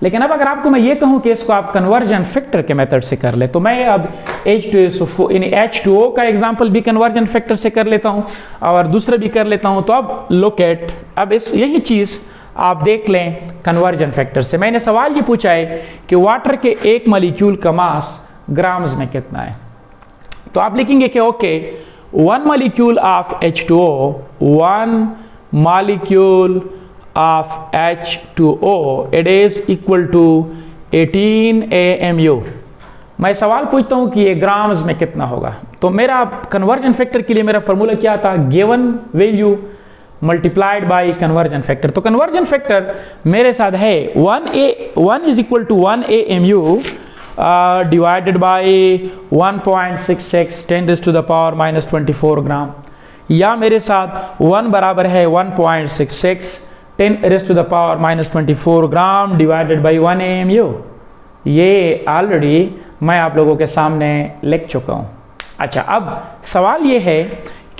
लेकिन अब अगर आपको मैं ये कहूँ कि इसको आप कन्वर्जन फैक्टर के मेथड से कर ले, तो मैं अब H2SO4 यानी H2O का एग्जांपल भी कन्वर्जन फैक्टर से कर लेता हूँ और दूसरा भी कर लेता हूँ। तो अब लुक एट, अब इस यही चीज़ आप देख लें कन्वर्जन फैक्टर से। मैंने सवाल ये पूछा है कि वाटर के एक मॉलिक्यूल का मास ग्राम्स में कितना है। तो आप लिखेंगे कि okay, 1 molecule of H2O, 1 molecule of H2O, it is equal to 18 AMU। मैं सवाल पूछता हूँ कि ये ग्राम्स में कितना होगा। तो मेरा कन्वर्जन फैक्टर के लिए मेरा फॉर्मूला क्या था? Given value multiplied by conversion factor. तो कन्वर्जन फैक्टर मेरे साथ है 1 is equal to 1 AMU divided by 1.66 10 raised to the power minus 24 ग्राम, या मेरे साथ 1 बराबर है 1.66 10 raised to the power minus 24 gram divided by 1 AMU। ये ऑलरेडी मैं आप लोगों के सामने लिख चुका हूँ। अच्छा, अब सवाल ये है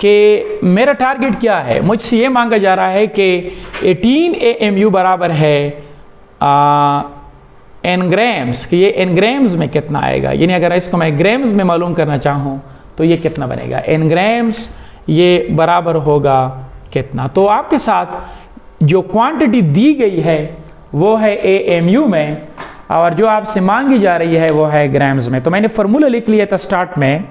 कि मेरा टारगेट क्या है। मुझसे ये मांगा जा रहा है कि 18 AMU बराबर है एन ग्राम्स, कि ये एन ग्राम्स में कितना आएगा। यानी अगर इसको मैं ग्राम्स में मालूम करना चाहूँ तो ये कितना बनेगा, एन ग्राम्स ये बराबर होगा कितना। तो आपके साथ जो क्वांटिटी दी गई है वो है AMU में और जो आपसे मांगी जा रही है वो है ग्राम्स में। तो मैंने फार्मूला लिख लिया था स्टार्ट में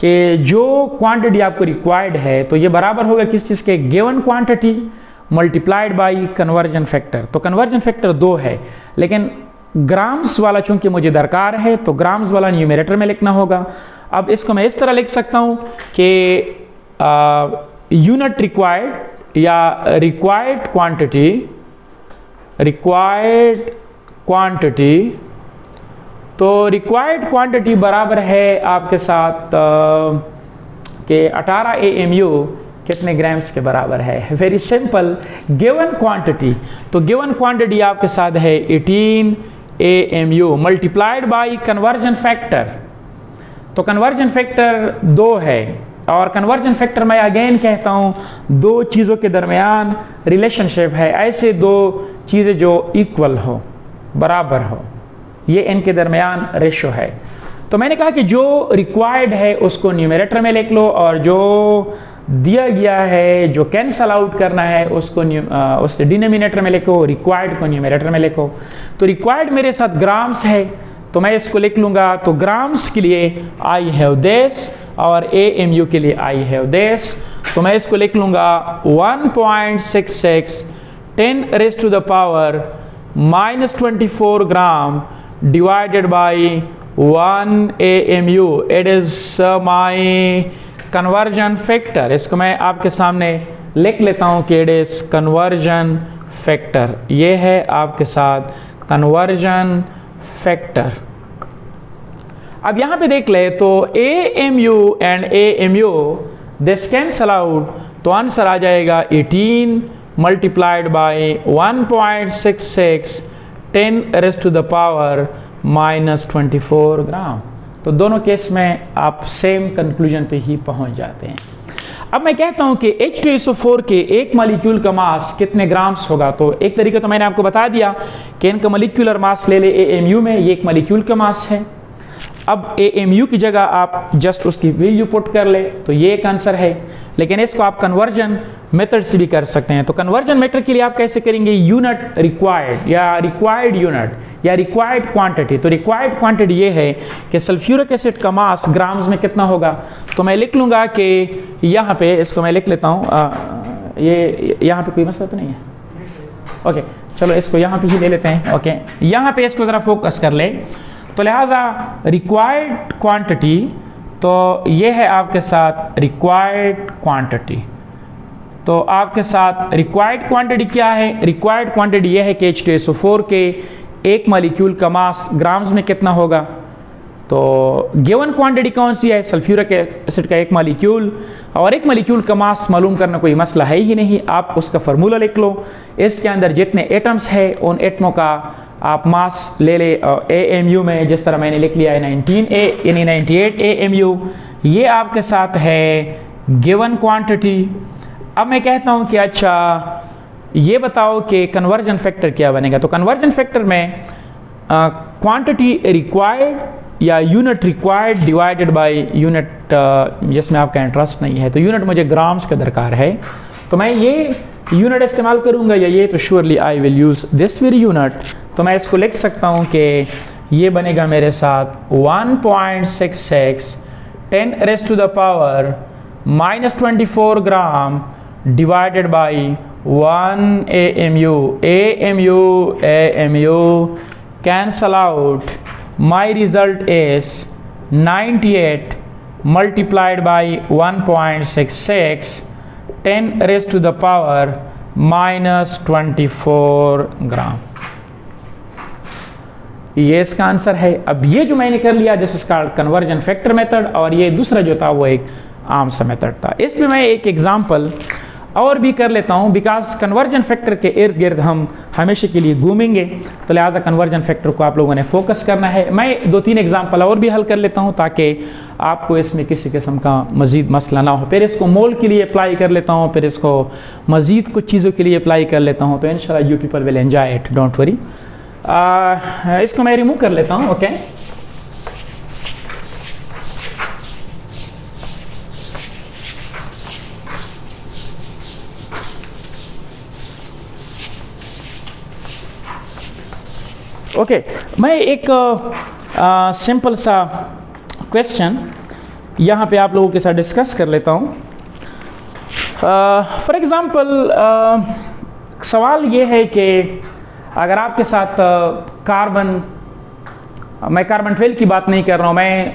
कि जो क्वांटिटी आपको रिक्वायर्ड है तो ये बराबर होगा किस चीज़ के, given quantity multiplied by conversion factor. तो कन्वर्जन फैक्टर 2 है, लेकिन ग्राम्स वाला चूंकि मुझे दरकार है तो ग्राम्स वाला न्यूमरेटर में लिखना होगा। अब इसको मैं इस तरह लिख सकता हूँ कि यूनिट रिक्वायर्ड या रिक्वायर्ड क्वांटिटी, तो रिक्वायर्ड क्वांटिटी बराबर है आपके साथ कि 18 AMU कितने ग्राम्स के बराबर है। वेरी सिंपल, गिवन क्वांटिटी, तो गिवन क्वांटिटी आपके साथ है 18 AMU multiplied by conversion factor. तो कन्वर्जन फैक्टर 2 है, और कन्वर्जन फैक्टर मैं अगेन कहता हूं दो चीज़ों के दरमियान रिलेशनशिप है, ऐसे दो चीज़ें जो इक्वल हो, बराबर हो, ये इनके दरमियान रेशो है। तो मैंने कहा कि जो रिक्वायर्ड है उसको न्यूमरेटर में लिख लो और जो दिया गया है, जो कैंसल आउट करना है, उसको उससे डिनोमिनेटर में लिखो, रिक्वायर्ड को न्यूमरेटर में लिखो। तो रिक्वायर्ड मेरे साथ ग्राम्स है तो मैं इसको लिख लूँगा, तो ग्राम्स के लिए आई हैव दिस और AMU के लिए आई हैव दिस। तो मैं इसको लिख लूँगा 1.66 10⁻⁻24 gram divided by 1 AMU। It is my conversion factor. इसको मैं आपके सामने लिख लेता हूँ कि इट इज़ कन्वर्जन फैक्टर। ये है आपके साथ कन्वर्जन फैक्टर। अब यहाँ पे देख ले तो AMU and AMU this cancel out, तो आंसर आ जाएगा 18 मल्टीप्लाइड बाई 1.66 10⁻⁻24 ग्राम। तो दोनों केस में आप सेम कंक्लूजन पे ही पहुंच जाते हैं। अब मैं कहता हूं कि H2SO4 के एक मॉलिक्यूल का मास कितने ग्राम्स होगा। तो एक तरीका तो मैंने आपको बता दिया कि इनका मॉलिक्यूलर मास ले ले AMU में, ये एक मॉलिक्यूल का मास है। अब AMU की जगह आप जस्ट उसकी वैल्यू पुट कर ले तो ये एक आंसर है, लेकिन इसको आप कन्वर्जन मेथड से भी कर सकते हैं। तो कन्वर्जन मेथड के लिए आप कैसे करेंगे, यूनिट रिक्वायर्ड या रिक्वायर्ड यूनिट या रिक्वायर्ड क्वांटिटी। तो रिक्वायर्ड क्वांटिटी ये है कि सल्फ्यूरिक एसिड का मास ग्राम्स में कितना होगा। तो मैं लिख लूँगा कि यहाँ पे इसको मैं लिख लेता हूँ, ये यहाँ पे कोई मसला तो नहीं है, ओके चलो इसको यहाँ पे ही ले लेते हैं। ओके यहाँ पे इसको ज़रा फोकस कर ले। तो लिहाजा रिक्वायर्ड क्वांटिटी, तो ये है आपके साथ रिक्वायर्ड क्वांटिटी। तो आपके साथ रिक्वायर्ड क्वांटिटी क्या है, रिक्वायर्ड क्वांटिटी ये है कि H2SO4 के एक मॉलिक्यूल का मास ग्राम्स में कितना होगा। तो गिवन क्वांटिटी कौन सी है, सल्फ्यूरिक एसिड का एक मॉलिक्यूल, और एक मॉलिक्यूल का मास मालूम करना कोई मसला है ही नहीं। आप उसका फार्मूला लिख लो, इसके अंदर जितने एटम्स है उन एटमों का आप मास ले ले AMU में, जिस तरह मैंने लिख लिया है 19A यानी 98 AMU। ये आपके साथ है गिवन क्वांटिटी। अब मैं कहता हूँ कि अच्छा ये बताओ कि कन्वर्जन फैक्टर क्या बनेगा। तो कन्वर्जन फैक्टर में क्वांटिटी रिक्वायर्ड या unit required divided by unit, जिसमें आपका इंटरेस्ट नहीं है। तो यूनिट मुझे ग्राम्स का दरकार है, तो मैं ये यूनिट इस्तेमाल करूंगा या ये, तो surely I will use this very unit. तो मैं इसको लिख सकता हूं कि ये बनेगा मेरे साथ 1.66 10⁻⁻24 gram divided by 1 AMU। AMU cancel out, my result is 98 multiplied by 1.66 10⁻⁻24 ग्राम। ये इसका आंसर है। अब ये जो मैंने कर लिया this is called conversion factor method, और ये दूसरा जो था वो एक आम सा मेथड था। इसमें मैं एक एग्जांपल और भी कर लेता हूं, बिकॉज कन्वर्जन फैक्टर के इर्द गिर्द हम हमेशा के लिए घूमेंगे, तो लिहाजा कन्वर्जन फैक्टर को आप लोगों ने फोकस करना है। मैं 2-3 एग्जांपल और भी हल कर लेता हूं ताकि आपको इसमें किसी किस्म का मजीद मसला ना हो। फिर इसको मोल के लिए अप्लाई कर लेता हूं, फिर इसको मजीद कुछ चीज़ों के लिए अप्लाई कर लेता हूं। तो इंशाल्लाह you people will enjoy it, don't worry. इसको मैं रिमूव कर लेता हूं। ओके ओके मैं एक सिंपल सा क्वेश्चन यहाँ पे आप लोगों के साथ डिस्कस कर लेता हूँ। फॉर एग्ज़ाम्पल सवाल ये है कि अगर आपके साथ कार्बन, मैं कार्बन 12 की बात नहीं कर रहा हूँ, मैं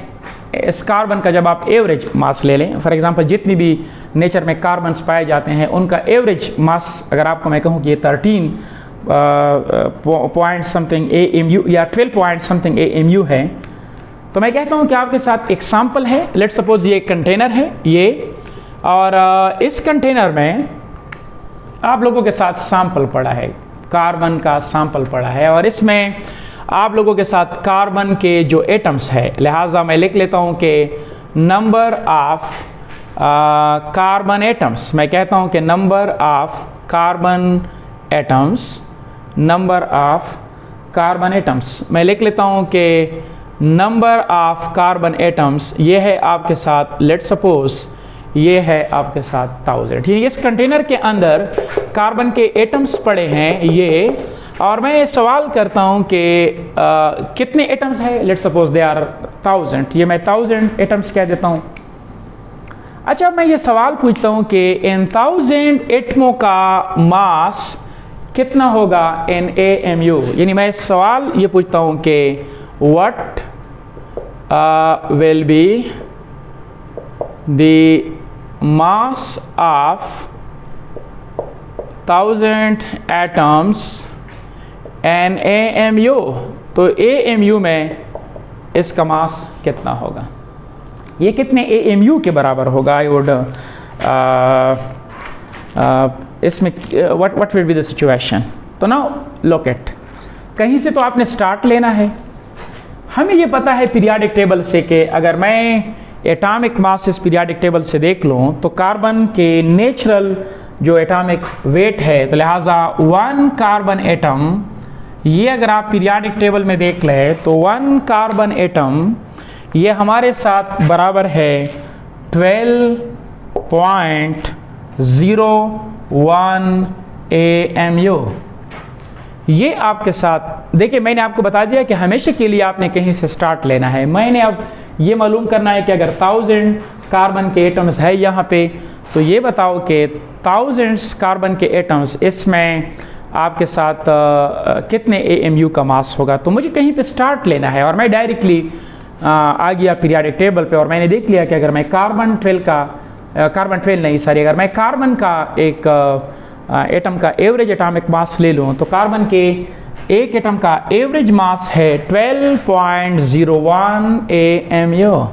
इस कार्बन का जब आप एवरेज मास ले लें, फॉर एग्जांपल जितनी भी नेचर में कार्बन्स पाए जाते हैं उनका एवरेज मास अगर आपको मैं कहूँ कि ये 13 पॉइंट समथिंग AMU या 12 पॉइंट समथिंग AMU है, तो मैं कहता हूँ कि आपके साथ एक सैंपल है। लेट्स सपोज ये एक कंटेनर है ये, और इस कंटेनर में आप लोगों के साथ सैंपल पड़ा है, कार्बन का सैंपल पड़ा है, और इसमें आप लोगों के साथ कार्बन के जो एटम्स है, लिहाजा मैं लिख लेता हूँ कि नंबर ऑफ कार्बन एटम्स, मैं कहता हूँ कि number of carbon atoms, number of carbon atoms, मैं लिख लेता हूँ कि नंबर ऑफ कार्बन एटम्स ये है आपके साथ, लेट सपोज ये है आपके साथ 1000। इस कंटेनर के अंदर कार्बन के एटम्स पड़े हैं ये, और मैं सवाल करता हूं कि कितने एटम्स है, लेट सपोज दे आर 1000, ये मैं 1000 एटम्स कह देता हूं। अच्छा, मैं ये सवाल पूछता हूं कि इन 1000 एटमों का मास कितना होगा इन AMU, यानी मैं सवाल ये पूछता हूं कि what will be the mass of 1000 atoms and AMU, तो AMU में इसका मास कितना होगा, ये कितने AMU के बराबर होगा। आई वुड इसमें what will be the situation। तो नाउ लुक एट, कहीं से तो आपने स्टार्ट लेना है। हमें ये पता है पीरियाडिक टेबल से कि अगर मैं एटॉमिक मास इस पीरियाडिक टेबल से देख लूँ तो कार्बन के नेचुरल जो एटॉमिक वेट है, तो लिहाजा 1 कार्बन एटम, ये अगर आप पीरियाडिक टेबल में देख लें तो 1 कार्बन एटम ये हमारे साथ बराबर है 12.01 AMU। ये आपके साथ देखिए, मैंने आपको बता दिया कि हमेशा के लिए आपने कहीं से स्टार्ट लेना है। मैंने अब ये मालूम करना है कि अगर 1000 कार्बन के एटम्स है यहाँ पे, तो ये बताओ कि 1000 कार्बन के एटम्स, इसमें आपके साथ कितने AMU का मास होगा। तो मुझे कहीं पे स्टार्ट लेना है और मैं डायरेक्टली आ गया पीरियाडिक टेबल पे, और मैंने देख लिया कि अगर मैं कार्बन 12 अगर मैं कार्बन का एक एटम का एवरेज एटॉमिक मास ले लूँ तो कार्बन के एक एटम का एवरेज मास है 12.01 AMU।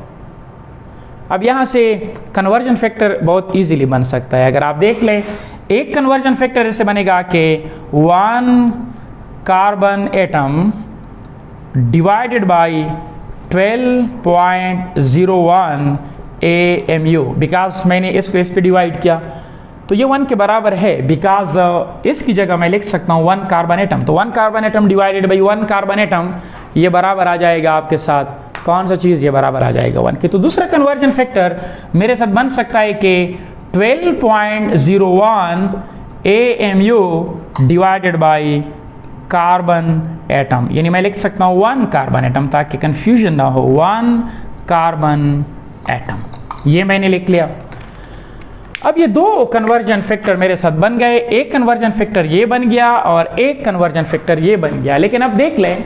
अब यहाँ से कन्वर्जन फैक्टर बहुत इजीली बन सकता है। अगर आप देख लें, एक कन्वर्जन फैक्टर ऐसे बनेगा कि 1 carbon atom divided by 12.01 AMU, because मैंने इसको इस पे डिवाइड किया तो ये 1 के बराबर है, बिकॉज इसकी जगह मैं लिख सकता हूँ 1 कार्बन एटम। तो 1 carbon atom divided by 1 carbon atom, ये बराबर आ जाएगा आपके साथ कौन सा चीज़, ये बराबर आ जाएगा 1 की। तो दूसरा कन्वर्जन फैक्टर मेरे साथ बन सकता है कि 12.01 AMU divided by carbon atom, यानी मैं लिख सकता हूँ 1 कार्बन एटम, ताकि कंफ्यूजन ना हो, 1 कार्बन एटम, ये मैंने लिख लिया। अब ये 2 कन्वर्जन फैक्टर मेरे साथ बन गए, एक कन्वर्जन फैक्टर ये बन गया और एक कन्वर्जन फैक्टर ये बन गया। लेकिन अब देख लें,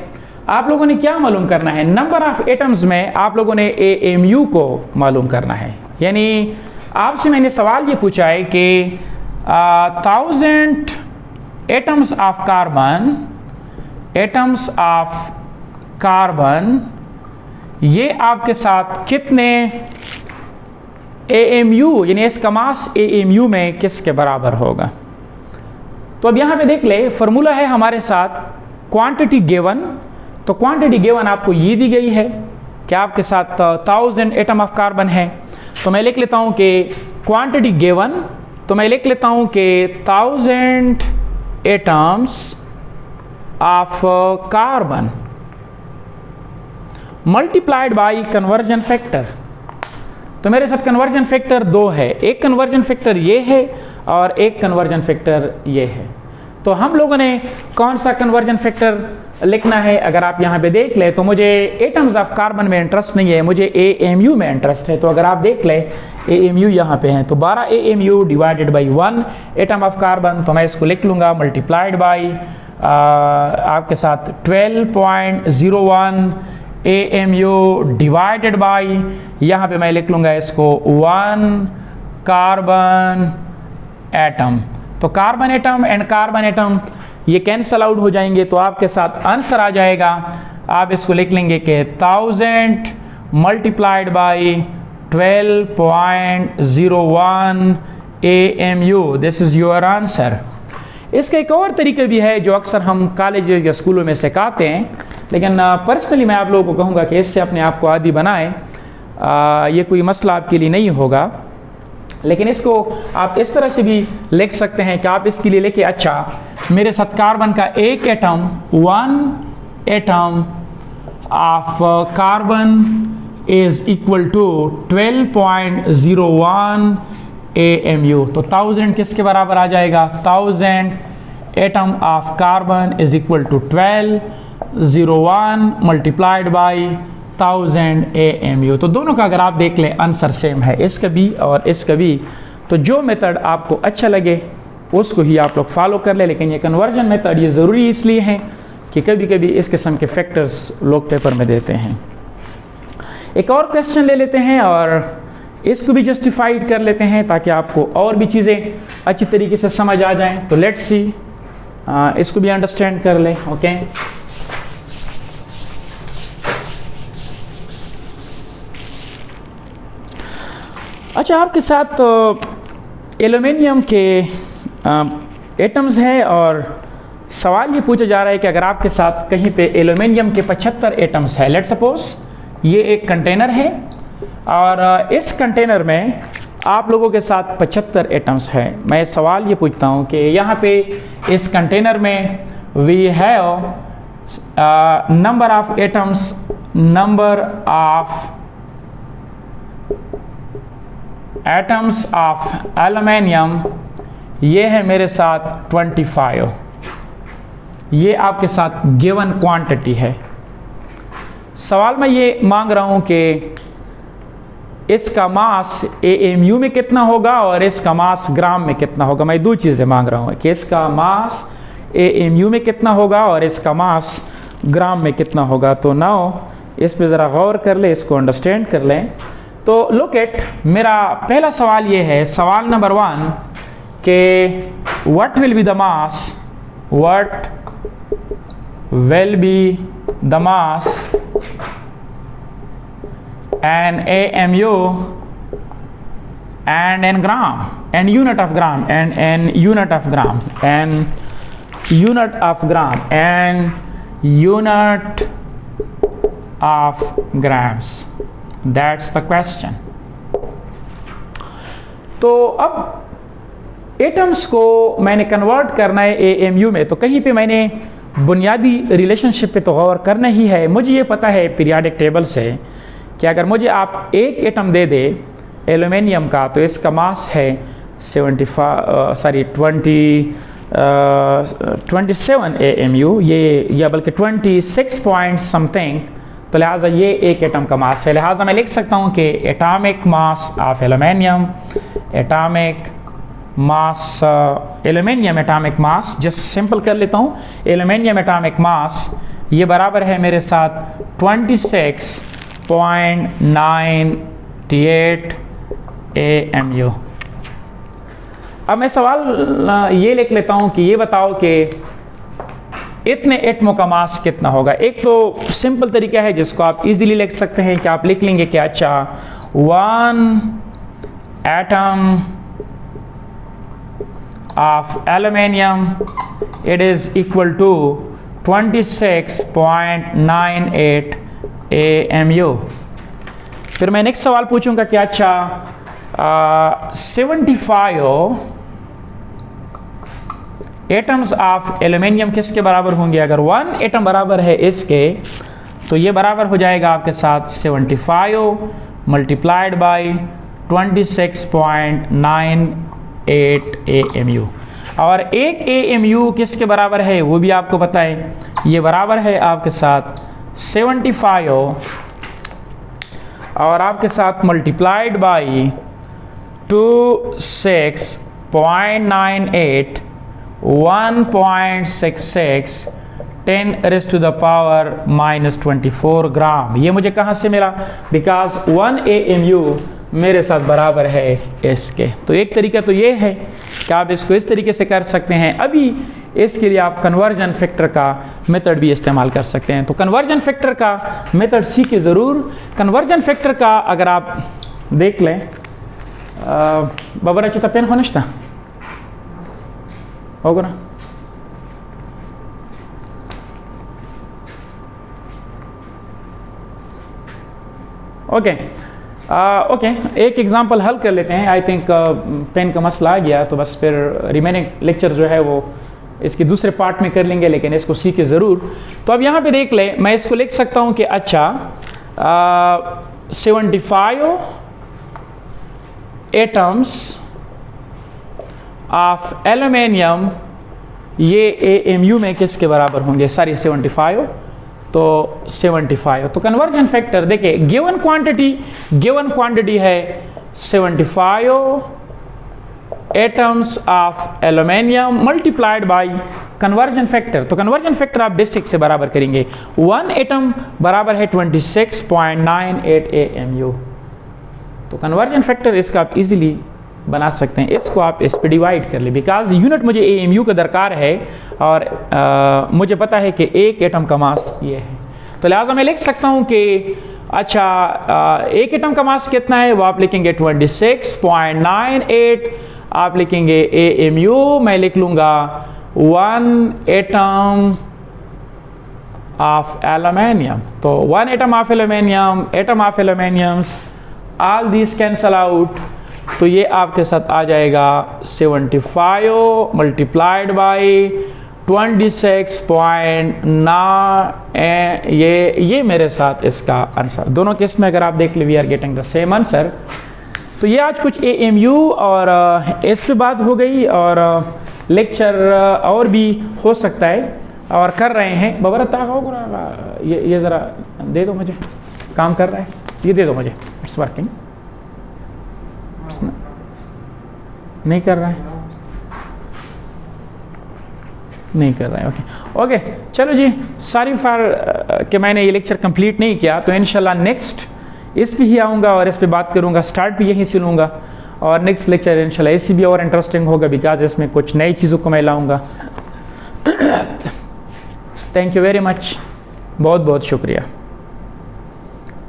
आप लोगों ने क्या मालूम करना है, नंबर ऑफ एटम्स में आप लोगों ने AMU को मालूम करना है। यानी आपसे मैंने सवाल ये पूछा है कि 1000 एटम्स ऑफ कार्बन, ये आपके साथ कितने AMU, यानी इसका मास AMU में किसके बराबर होगा। तो अब यहाँ पे देख ले, फॉर्मूला है हमारे साथ क्वांटिटी गिवन। तो क्वांटिटी गिवन आपको ये दी गई है कि आपके साथ 1000 एटम ऑफ कार्बन है। तो मैं लिख लेता हूँ कि क्वांटिटी गिवन, तो मैं लिख लेता हूँ कि 1000 atoms of carbon multiplied by conversion factor. तो मेरे साथ कन्वर्जन फैक्टर 2 है, एक कन्वर्जन फैक्टर ये है और एक कन्वर्जन फैक्टर ये है। तो हम लोगों ने कौन सा कन्वर्जन फैक्टर लिखना है, अगर आप यहाँ पे देख ले, तो मुझे एटम्स ऑफ कार्बन में इंटरेस्ट नहीं है, मुझे AMU में इंटरेस्ट है। तो अगर आप देख ले AMU यहाँ पे है, तो 12 AMU divided by 1 atom of carbon, तो मैं इसको लिख लूँगा मल्टीप्लाइड बाई आपके साथ 12.01 AMU डिवाइडेड बाई, यहाँ पे मैं लिख लूँगा इसको 1 कार्बन एटम। तो carbon atom and carbon atom ये कैंसल आउट हो जाएंगे, तो आपके साथ आंसर आ जाएगा। आप इसको लिख लेंगे कि 1000 multiplied by 12.01 AMU, this is your answer. इसका एक और तरीका भी है जो अक्सर हम कॉलेज या स्कूलों में सिखाते हैं, लेकिन पर्सनली मैं आप लोगों को कहूँगा कि इससे अपने आप को आदी बनाएं। ये कोई मसला आपके लिए नहीं होगा। लेकिन इसको आप इस तरह से भी लिख सकते हैं कि आप इसके लिए लेके अच्छा मेरे साथ कार्बन का एक atom, 1 atom of carbon is equal to 12.01 AMU। तो 1000 किसके बराबर आ जाएगा? 1000 atom of carbon is equal to 1201 multiplied by 1000 AMU। तो दोनों का अगर आप देख लें आंसर सेम है, इसका भी और इसका भी। तो जो मेथड आपको अच्छा लगे उसको ही आप लोग फॉलो कर ले, लेकिन ये कन्वर्जन मेथड ये ज़रूरी इसलिए है कि कभी कभी इस किस्म के फैक्टर्स लोग पेपर में देते हैं। एक और क्वेश्चन ले लेते हैं और इसको भी जस्टिफाइड कर लेते हैं ताकि आपको और भी चीज़ें अच्छी तरीके से समझ आ जाएं। तो लेट्स सी, इसको भी अंडरस्टैंड कर लें। ओके, अच्छा, आपके साथ एल्यूमिनियम के एटम्स हैं और सवाल ये पूछा जा रहा है कि अगर आपके साथ कहीं पे एल्यूमिनियम के 75 एटम्स है, लेट्स सपोज ये एक कंटेनर है और इस कंटेनर में आप लोगों के साथ 75 एटम्स है। मैं सवाल ये पूछता हूँ कि यहाँ पे इस कंटेनर में we have number of atoms, number of atoms of aluminium, ये है मेरे साथ 25। ये आपके साथ गिवन क्वांटिटी है। सवाल में ये मांग रहा हूँ कि इसका मास AMU में कितना होगा और इसका मास ग्राम में कितना होगा। मैं दो चीज़ें मांग रहा हूँ कि इसका मास AMU में कितना होगा और इसका मास ग्राम में कितना होगा। तो नाउ इस पे ज़रा गौर कर ले, इसको अंडरस्टैंड कर लें। तो लुक एट, मेरा पहला सवाल ये है, सवाल नंबर 1 के what will be the mass, what will be the mass and AMU and in gram and unit of gram and unit of gram and unit of gram and unit of grams, that's the question। तो अब एटम्स को मैंने कन्वर्ट करना है AMU में, तो कहीं पे मैंने बुनियादी रिलेशनशिप पे तो गौर करना ही है। मुझे ये पता है पीरियाडिक टेबल से कि अगर मुझे आप एक एटम दे दे एल्यूमिनियम का तो इसका मास है 27 AMU, ये या बल्कि 26 पॉइंट समथिंग। तो लिहाजा ये एक एटम का मास है। लिहाजा मैं लिख सकता हूँ कि atomic mass of aluminium, atomic mass aluminium atomic mass, just simple कर लेता हूँ, एल्यूमिनियम एटॉमिक मास ये बराबर है मेरे साथ 26.98 AMU। अब मैं सवाल ये लिख लेता हूँ कि ये बताओ कि इतने एटमों का मास कितना होगा। एक तो सिंपल तरीका है जिसको आप इजीली लिख सकते हैं कि आप लिख लेंगे कि अच्छा 1 atom of aluminium it is equal to 26.98 AMU। फिर मैं नेक्स्ट सवाल पूछूंगा कि अच्छा 75 एटम्स ऑफ एल्यूमिनियम किसके बराबर होंगे। अगर 1 एटम बराबर है इसके तो ये बराबर हो जाएगा आपके साथ 75 मल्टीप्लाइड बाई 26.98 AMU। और एक AMU किसके बराबर है वो भी आपको बताएं, ये बराबर है आपके साथ 75 और आपके साथ मल्टीप्लाइड बाई 26.98 1.66 10⁻⁻24 ग्राम। ये मुझे कहाँ से मिला? बिकॉज 1 AMU मेरे साथ बराबर है इसके। तो एक तरीका तो ये है कि आप इसको इस तरीके से कर सकते हैं। अभी इसके लिए आप कन्वर्जन फैक्टर का मेथड भी इस्तेमाल कर सकते हैं। तो कन्वर्जन फैक्टर का मेथड सीखे ज़रूर। कन्वर्जन फैक्टर का अगर आप देख लें, बाबर अच्छा पेन होनिश्ता होगा ना, ओके। ओके, एक एग्जांपल हल कर लेते हैं। आई थिंक पेन का मसला आ गया, तो बस फिर रिमेनिंग लेक्चर जो है वो इसके दूसरे पार्ट में कर लेंगे, लेकिन इसको सीखे ज़रूर। तो अब यहाँ पे देख ले, मैं इसको लिख सकता हूँ कि अच्छा 75 एटम्स ऑफ एल्यूमिनियम, ये AMU में किसके बराबर होंगे? सारी 75, तो 75। तो कन्वर्जन फैक्टर देखिए, गिवन क्वांटिटी है 75 atoms of aluminium multiplied by conversion factor. तो कन्वर्जन फैक्टर आप बेसिक से बराबर करेंगे, 1 एटम बराबर है 26.98 AMU। तो कन्वर्जन फैक्टर इसका आप इजीली बना सकते हैं। इसको आप इस पे डिवाइड कर ले, बिकॉज यूनिट मुझे AMU का दरकार है और मुझे पता है कि एक एटम का मास ये है। तो लिहाजा मैं लिख सकता हूँ कि अच्छा एक एटम का मास कितना है, वो आप लिखेंगे 26.98, आप लिखेंगे AMU, मैं लिख लूँगा 1 एटम ऑफ एल्यूमिनियम। तो 1 atom of aluminium, all this cancel out, तो ये आपके साथ आ जाएगा 75 मल्टीप्लाइड बाई 26.9, ये मेरे साथ इसका आंसर। दोनों केस में अगर आप देख ले, we are getting the same answer. तो ये आज कुछ AMU और इस पे बात हो गई, और लेक्चर और भी हो सकता है और कर रहे हैं। बबरता ये ज़रा दे दो मुझे, काम कर रहा है, ये दे दो मुझे, इट्स वर्किंग। नहीं कर रहा है, नहीं कर रहा है। ओके, चलो जी, सॉरी फॉर कि मैंने ये लेक्चर कंप्लीट नहीं किया। तो इंशाल्लाह नेक्स्ट इस पे ही आऊँगा और इस पे बात करूँगा, स्टार्ट भी यहीं से लूँगा, और नेक्स्ट लेक्चर इंशाल्लाह इससे भी और इंटरेस्टिंग होगा, बिकॉज इसमें कुछ नई चीज़ों को मैं लाऊँगा। थैंक यू वेरी मच, बहुत बहुत शुक्रिया।